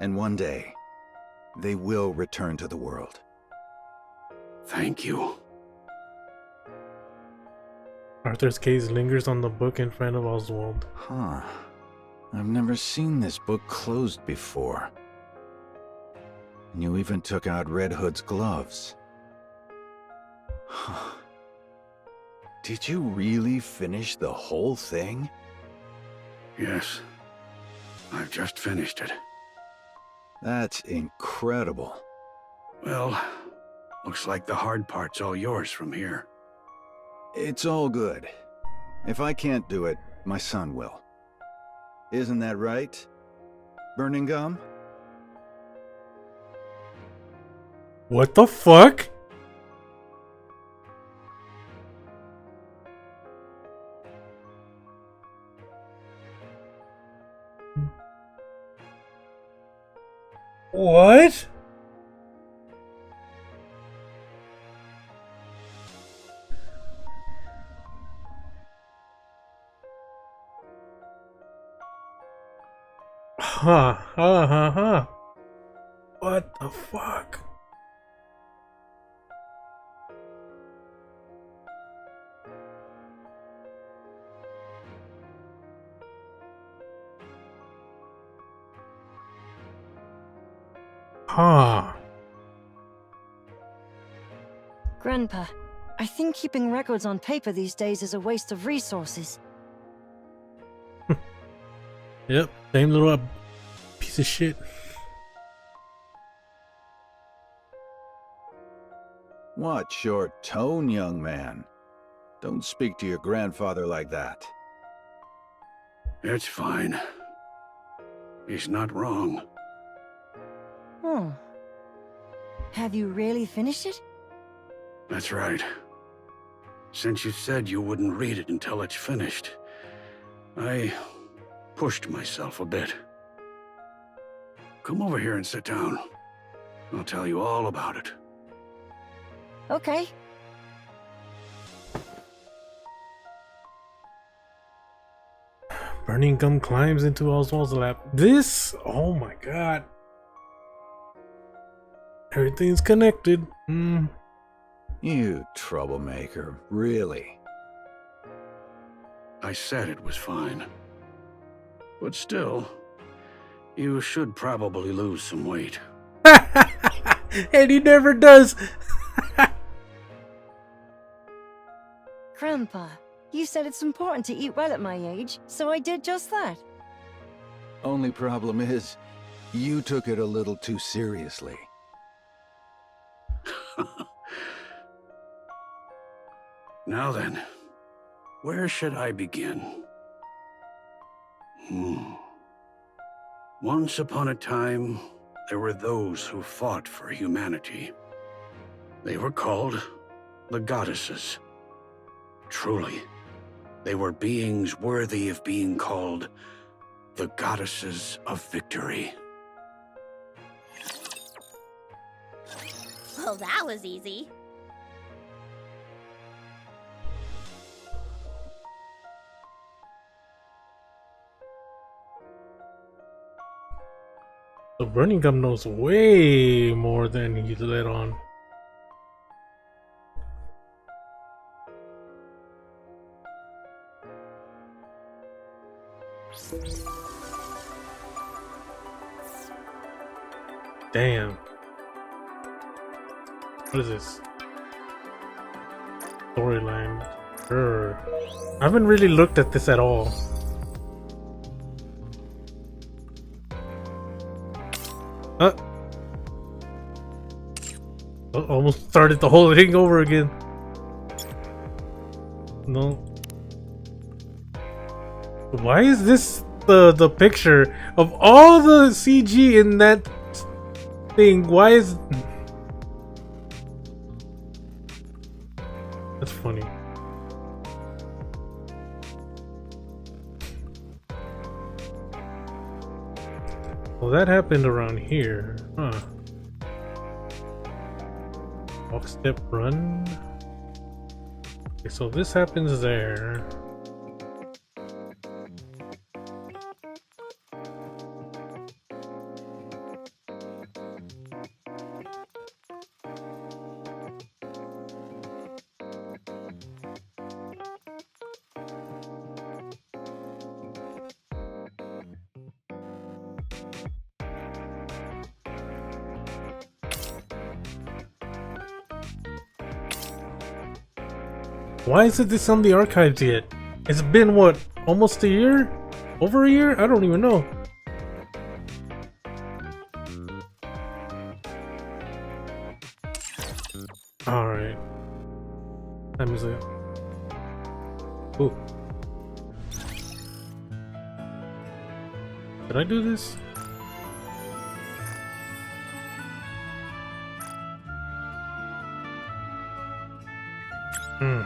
And one day, they will return to the world. Thank you. Arthur's gaze lingers on the book in front of Oswald. Huh. I've never seen this book closed before. And you even took out Red Hood's gloves. Huh. Did you really finish the whole thing? Yes. I've just finished it. That's incredible. Well, looks like the hard part's all yours from here. It's all good. If I can't do it, my son will. Isn't that right, Burning Gum? What the fuck? What? Huh. What the fuck? Huh. Grandpa, I think keeping records on paper these days is a waste of resources. Yep, same little piece of shit. Watch your tone, young man. Don't speak to your grandfather like that. It's fine. He's not wrong. Oh. Have you really finished it? That's right. Since you said you wouldn't read it until it's finished, I pushed myself a bit. Come over here and sit down. I'll tell you all about it. Okay. Burning Gum climbs into Oswald's lap. This, oh my god. Everything's connected. You troublemaker, really? I said it was fine. But still, you should probably lose some weight. And he never does. Grandpa, you said it's important to eat well at my age, so I did just that. Only problem is, you took it a little too seriously. Now then, where should I begin? Once upon a time, there were those who fought for humanity. They were called the Goddesses. Truly, they were beings worthy of being called the Goddesses of Victory. Well, that was easy. The Burning Gum knows way more than he's let on. Damn. What is this? Storyline. Sure. I haven't really looked at this at all. Almost started the whole thing over again. No. Why is this the picture of all the CG in that thing? Why is... That's funny. Well, that happened around here, huh? Walk, step, run. Okay, so this happens there. Why isn't this on the archives yet? It's been what, almost a year? Over a year? I don't even know. Alright. Time is it? Ooh. Did I do this? Hmm.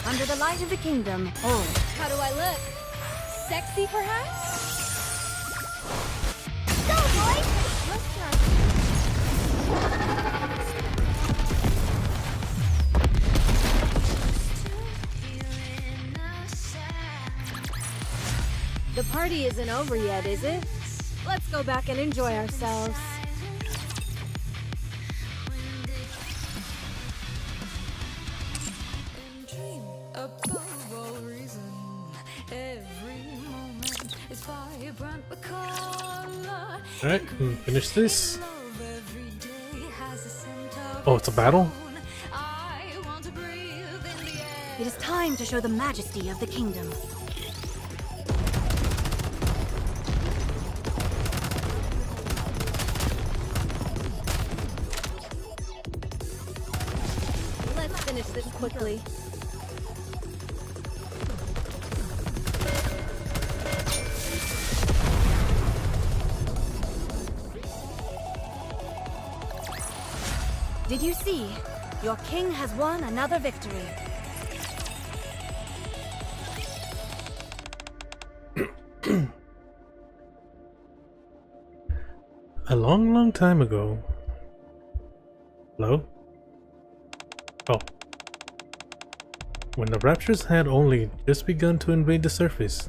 Under the light of the kingdom. Oh. How do I look? Sexy, perhaps? Go, boy! Let's try. The party isn't over yet, is it? Let's go back and enjoy ourselves. Alright, finish this. Oh, it's a battle? It is time to show the majesty of the kingdom. Let's finish this quickly. Did you see? Your king has won another victory. A long time ago. Hello? Oh. When the Raptures had only just begun to invade the surface,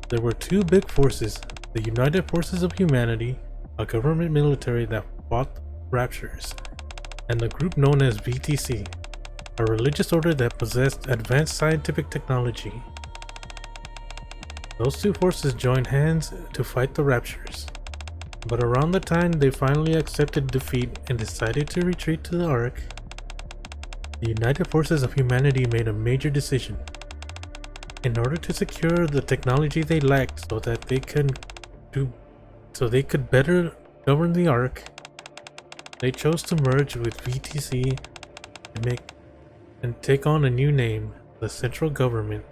there were two big forces, the United Forces of Humanity, a government military that fought Raptures, and the group known as VTC, a religious order that possessed advanced scientific technology. Those two forces joined hands to fight the Raptures, but around the time they finally accepted defeat and decided to retreat to the Ark, the United Forces of Humanity made a major decision. In order to secure the technology they lacked so that they could better govern the Ark, they chose to merge with VTC and take on a new name, the Central Government.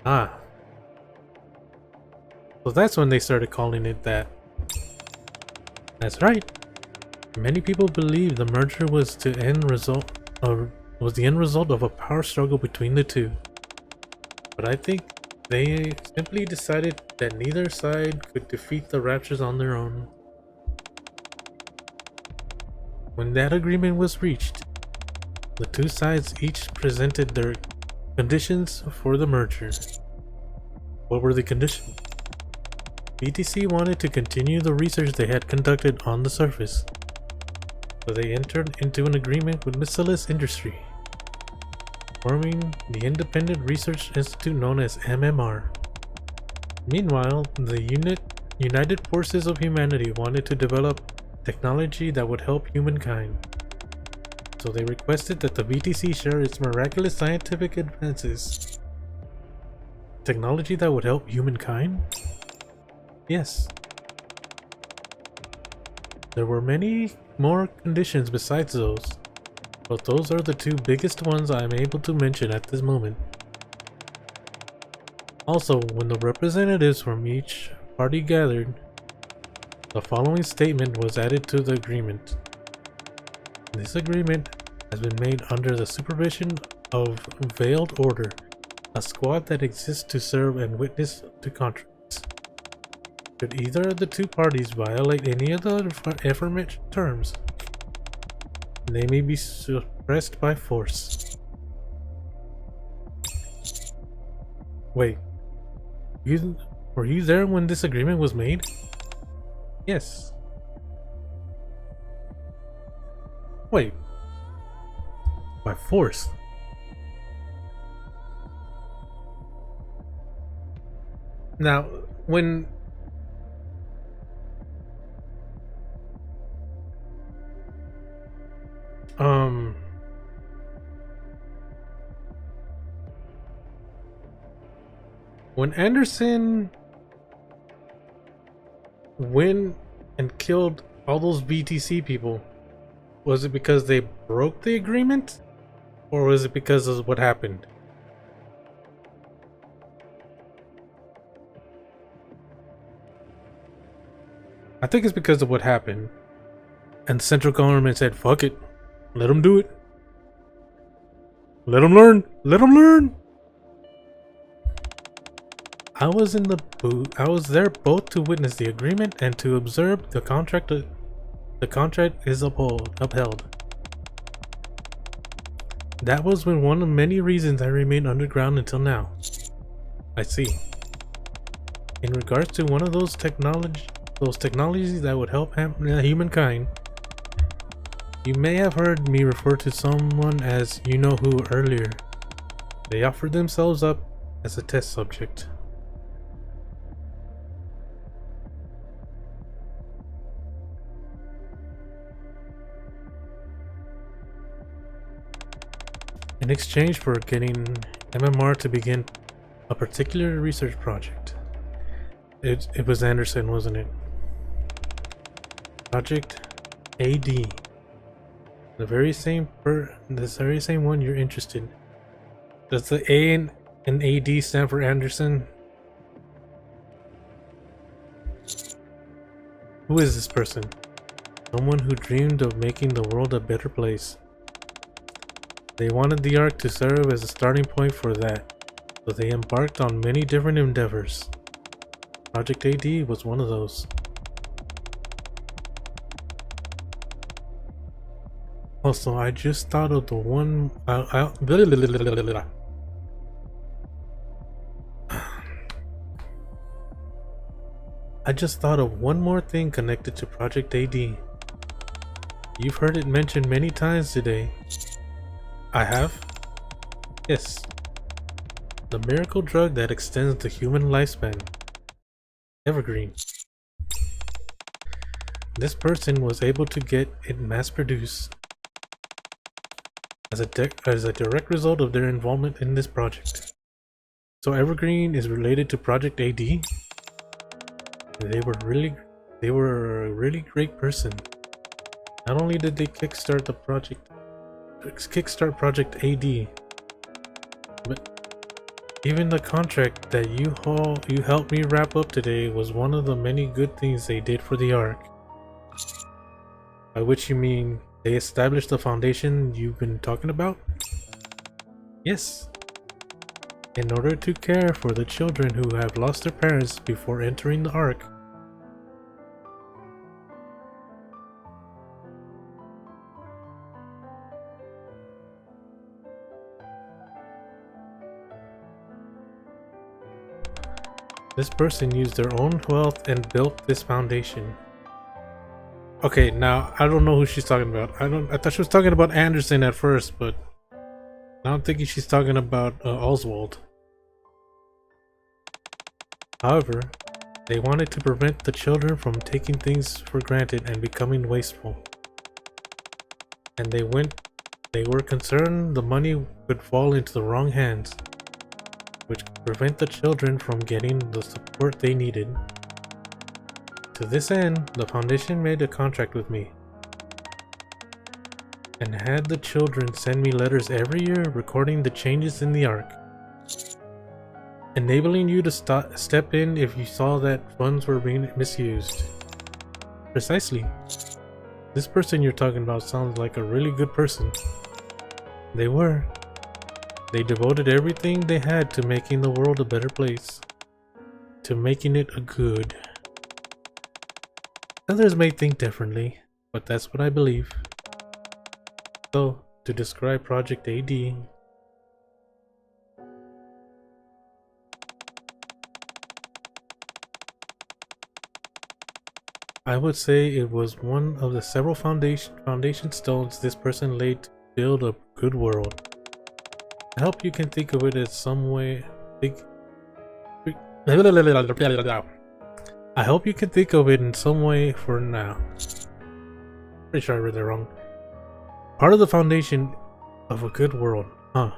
Ah. So that's when they started calling it that. That's right. Many people believe the merger was the end result of a power struggle between the two. But I think they simply decided that neither side could defeat the Raptures on their own. When that agreement was reached, the two sides each presented their conditions for the merger. What were the conditions? BTC wanted to continue the research they had conducted on the surface, so they entered into an agreement with Missilis Industry, forming the Independent Research Institute known as MMR. Meanwhile, the United Forces of Humanity wanted to develop technology that would help humankind, so they requested that the BTC share its miraculous scientific advances. Technology that would help humankind? Yes. There were many more conditions besides those, but those are the two biggest ones I am able to mention at this moment. Also, when the representatives from each party gathered, the following statement was added to the agreement. This agreement has been made under the supervision of Veiled Order, a squad that exists to serve and witness to contracts. Should either of the two parties violate any of the aforementioned terms, they may be suppressed by force. Wait, were you there when this agreement was made? Yes. Wait. By force? Now, when Anderson went and killed all those BTC people, was it because they broke the agreement? Or was it because of what happened? I think it's because of what happened. And the central government said, fuck it. Let them do it. Let them learn. Let them learn. I was in the booth. I was there both to witness the agreement and to observe the contract. The contract is upheld. That was one of many reasons I remained underground until now. I see. In regards to one of those technologies that would help humankind, you may have heard me refer to someone as you-know-who earlier. They offered themselves up as a test subject. In exchange for getting MMR to begin a particular research project. It was Anderson, wasn't it? Project AD. The very same one you're interested in. Does the A and AD stand for Anderson? Who is this person? Someone who dreamed of making the world a better place. They wanted the Ark to serve as a starting point for that, so they embarked on many different endeavors. Project AD was one of those. Also, I just thought of the one. I just thought of one more thing connected to Project AD. You've heard it mentioned many times today. I have? Yes. The miracle drug that extends the human lifespan. Evergreen. This person was able to get it mass-produced as a direct result of their involvement in this project. So Evergreen is related to Project AD? They were a really great person. Not only did they kickstart Project AD, but even the contract that you helped me wrap up today was one of the many good things they did for the Ark. By which you mean they established the foundation you've been talking about? Yes. In order to care for the children who have lost their parents before entering the Ark. This person used their own wealth and built this foundation. Okay, now I don't know who she's talking about. I thought she was talking about Anderson at first, but now I'm thinking she's talking about Oswald. However, they wanted to prevent the children from taking things for granted and becoming wasteful. And they were concerned the money would fall into the wrong hands, which could prevent the children from getting the support they needed. To this end, the foundation made a contract with me and had the children send me letters every year recording the changes in the Ark, enabling you to step in if you saw that funds were being misused. Precisely. This person you're talking about sounds like a really good person. They were. They devoted everything they had to making the world a better place. To making it a good. Others may think differently, but that's what I believe. So, to describe Project AD, I would say it was one of the several foundation stones this person laid to build a good world. I hope you can think of it as some way. I hope you can think of it in some way for now. Pretty sure I read that wrong. Part of the foundation of a good world, huh?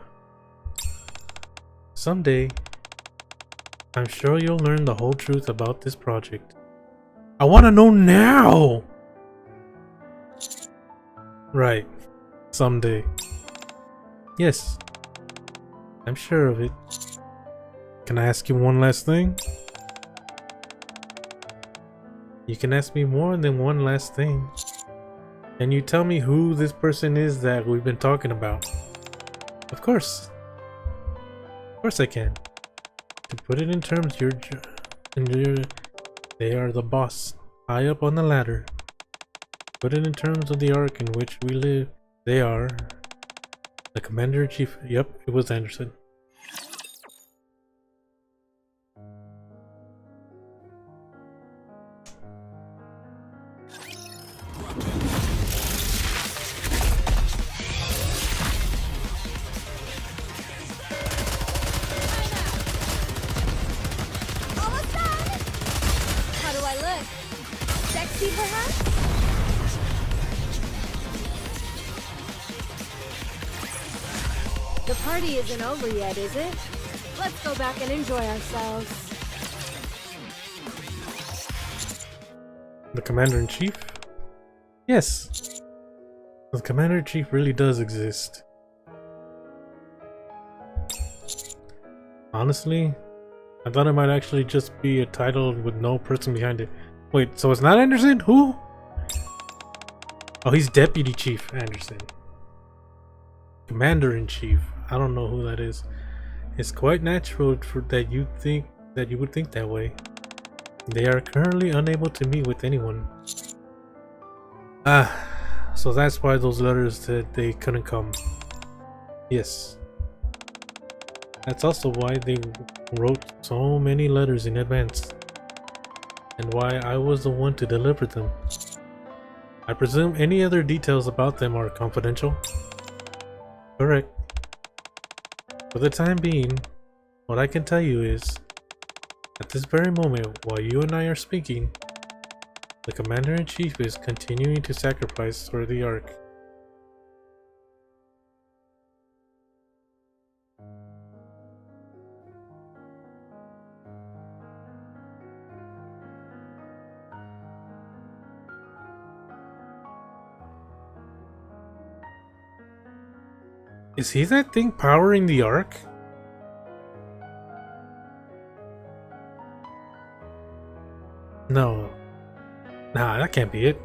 Someday, I'm sure you'll learn the whole truth about this project. I want to know now! Right. Someday. Yes. I'm sure of it. Can I ask you one last thing? You can ask me more than one last thing. Can you tell me who this person is that we've been talking about? Of course. Of course I can. To put it in terms, they are the boss, high up on the ladder. Put it in terms of the Ark in which we live, they are the Commander-in-Chief. Yep, it was Anderson. The party isn't over yet, is it? Let's go back and enjoy ourselves. The Commander-in-Chief? Yes. The Commander-in-Chief really does exist. Honestly, I thought it might actually just be a title with no person behind it. Wait, so it's not Anderson? Who? Oh, he's Deputy Chief Anderson. Commander-in-Chief. I don't know who that is. It's quite natural that you would think that way. They are currently unable to meet with anyone. So that's why those letters said they couldn't come. Yes. That's also why they wrote so many letters in advance. And why I was the one to deliver them. I presume any other details about them are confidential? Correct. For the time being, what I can tell you is, at this very moment, while you and I are speaking, the Commander-in-Chief is continuing to sacrifice for the Ark. Is he that thing powering the Ark? No. Nah, that can't be it.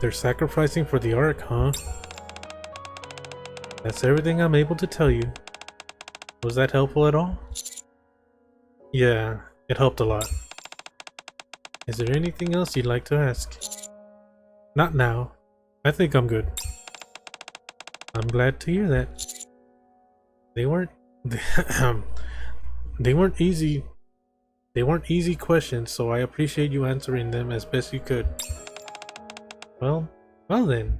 They're sacrificing for the Ark, huh? That's everything I'm able to tell you. Was that helpful at all? Yeah, it helped a lot. Is there anything else you'd like to ask? Not now. I think I'm good. I'm glad to hear that. They weren't they weren't easy. They weren't easy questions, so I appreciate you answering them as best you could. Well then.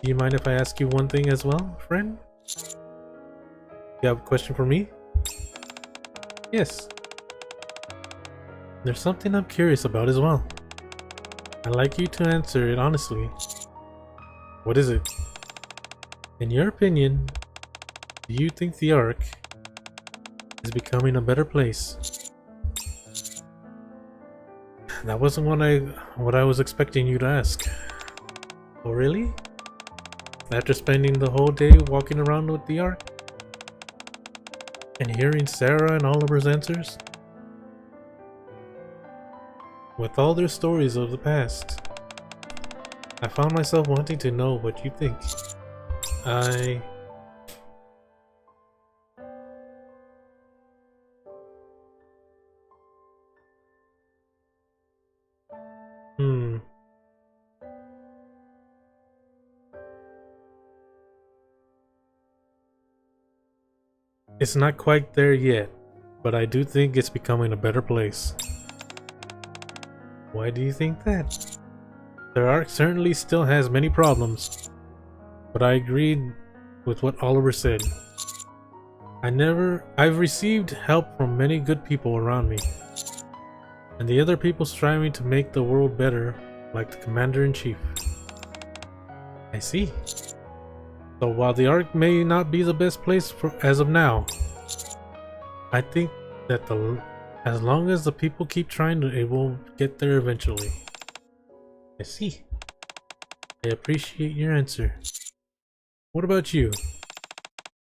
Do you mind if I ask you one thing as well, friend? You have a question for me? Yes. There's something I'm curious about as well. I'd like you to answer it honestly. What is it? In your opinion, do you think the Ark is becoming a better place? That wasn't what I was expecting you to ask. Oh really? After spending the whole day walking around with the Ark? And hearing Sarah and Oliver's answers? With all their stories of the past, I found myself wanting to know what you think. It's not quite there yet, but I do think it's becoming a better place. Why do you think that? The Ark certainly still has many problems, but I agreed with what Oliver said. I've received help from many good people around me, and the other people striving to make the world better, like the Commander-in-Chief. I see. So while the Ark may not be the best place as of now, I think that as long as the people keep trying, it will get there eventually. I see. I appreciate your answer. What about you?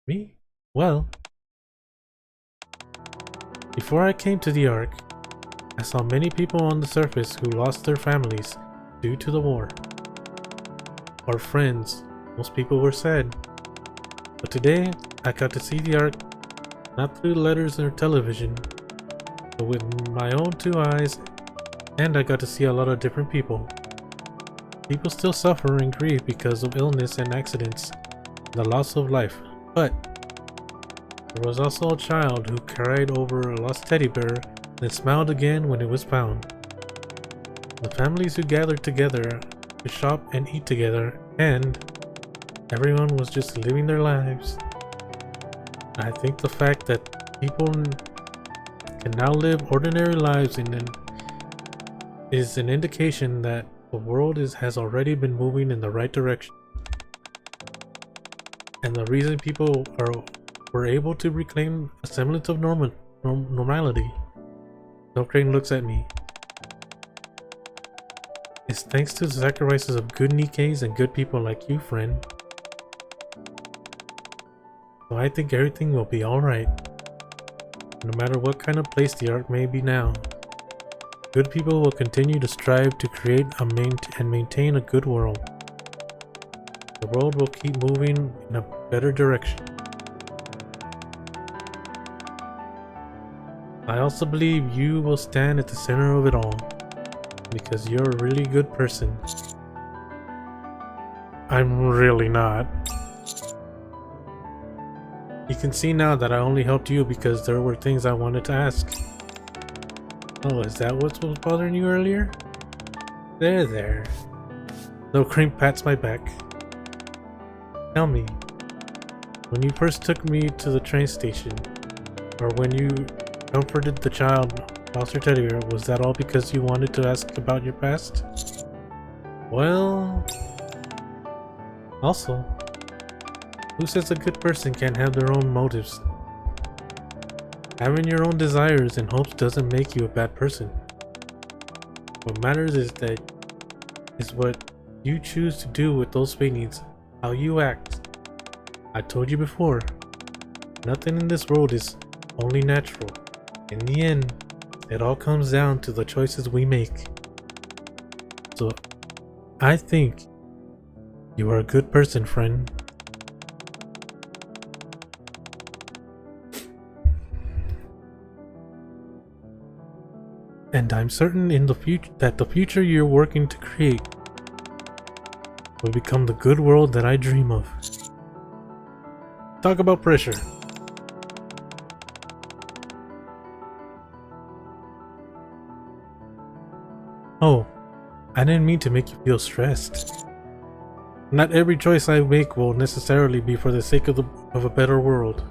Me? Well, before I came to the Ark, I saw many people on the surface who lost their families due to the war. Or friends. Most people were sad. But today, I got to see the Ark not through letters or television, but with my own two eyes, and I got to see a lot of different people. People still suffer and grieve because of illness and accidents, and the loss of life, but there was also a child who cried over a lost teddy bear and smiled again when it was found. The families who gathered together to shop and eat together, and everyone was just living their lives. I think the fact that people can now live ordinary lives is an indication that the world has already been moving in the right direction. And the reason people were able to reclaim a semblance of normality. No Crane looks at me. It's thanks to the sacrifices of good Nikkes and good people like you, friend. So I think everything will be alright. No matter what kind of place the Ark may be now, good people will continue to strive to create and maintain a good world. The world will keep moving in a better direction. I also believe you will stand at the center of it all, because you're a really good person. I'm really not. You can see now that I only helped you because there were things I wanted to ask. Oh, is that what was bothering you earlier? There. No Cream pats my back. Tell me, when you first took me to the train station, or when you comforted the child lost her teddy bear, was that all because you wanted to ask about your past? Well, also, who says a good person can't have their own motives? Having your own desires and hopes doesn't make you a bad person. What matters is what you choose to do with those feelings, how you act. I told you before, nothing in this world is only natural. In the end, it all comes down to the choices we make. So, I think you are a good person, friend. And I'm certain in the future that the future you're working to create will become the good world that I dream of. Talk about pressure. Oh, I didn't mean to make you feel stressed. Not every choice I make will necessarily be for the sake of a better world.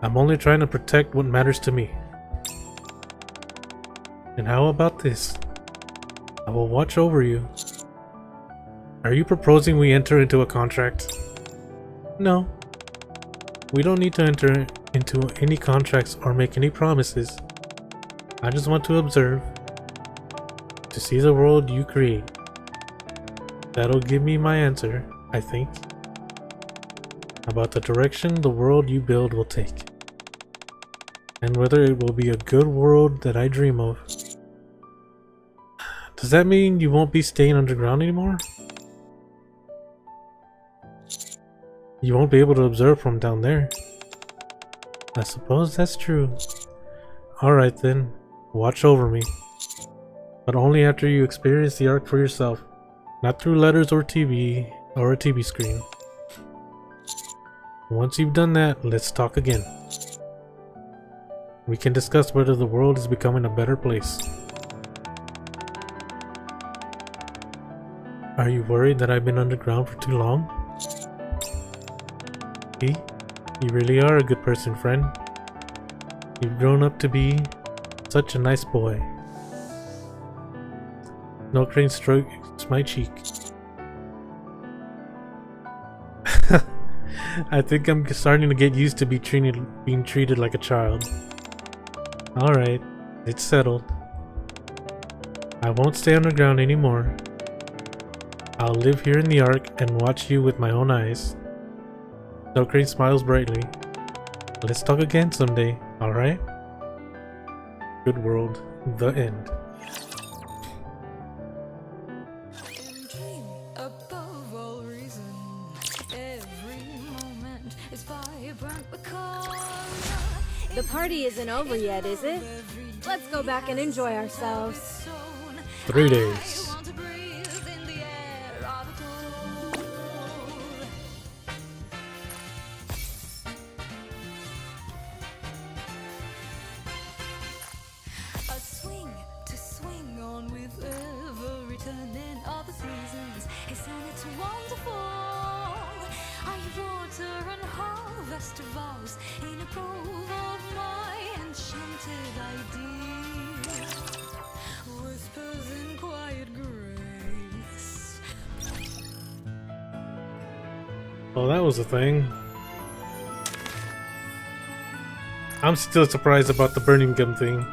I'm only trying to protect what matters to me. And how about this? I will watch over you. Are you proposing we enter into a contract? No. We don't need to enter into any contracts or make any promises. I just want to observe, to see the world you create. That'll give me my answer, I think, about the direction the world you build will take, and whether it will be a good world that I dream of. Does that mean you won't be staying underground anymore? You won't be able to observe from down there. I suppose that's true. Alright then, watch over me. But only after you experience the Ark for yourself. Not through letters or TV or a TV screen. Once you've done that, let's talk again. We can discuss whether the world is becoming a better place. Are you worried that I've been underground for too long? See? You really are a good person, friend. You've grown up to be such a nice boy. No crane strokes my cheek. I think I'm starting to get used to being treated like a child. Alright, it's settled. I won't stay underground anymore. I'll live here in the Ark and watch you with my own eyes. Crane smiles brightly. Let's talk again someday, alright? Good world, the end. The party isn't over yet, is it? Let's go back and enjoy ourselves. 3 days. Oh, that was a thing. I'm still surprised about the burning gum thing.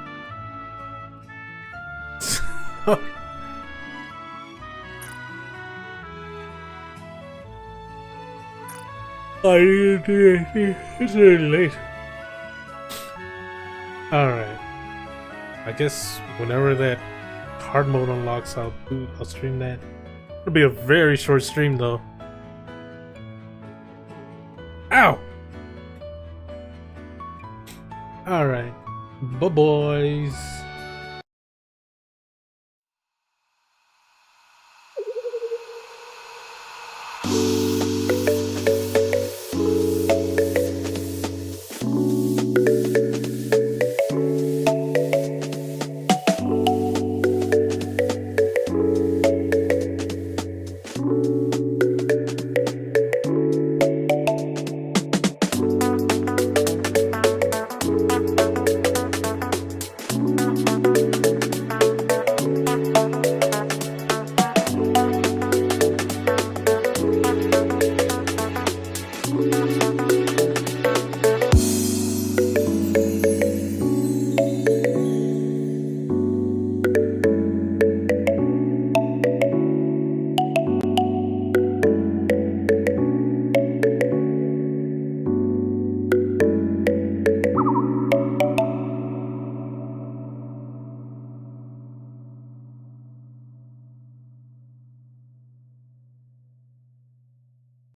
It's really late. Alright. I guess whenever that hard mode unlocks, I'll stream that. It'll be a very short stream though. Ow! Alright. Bye boys.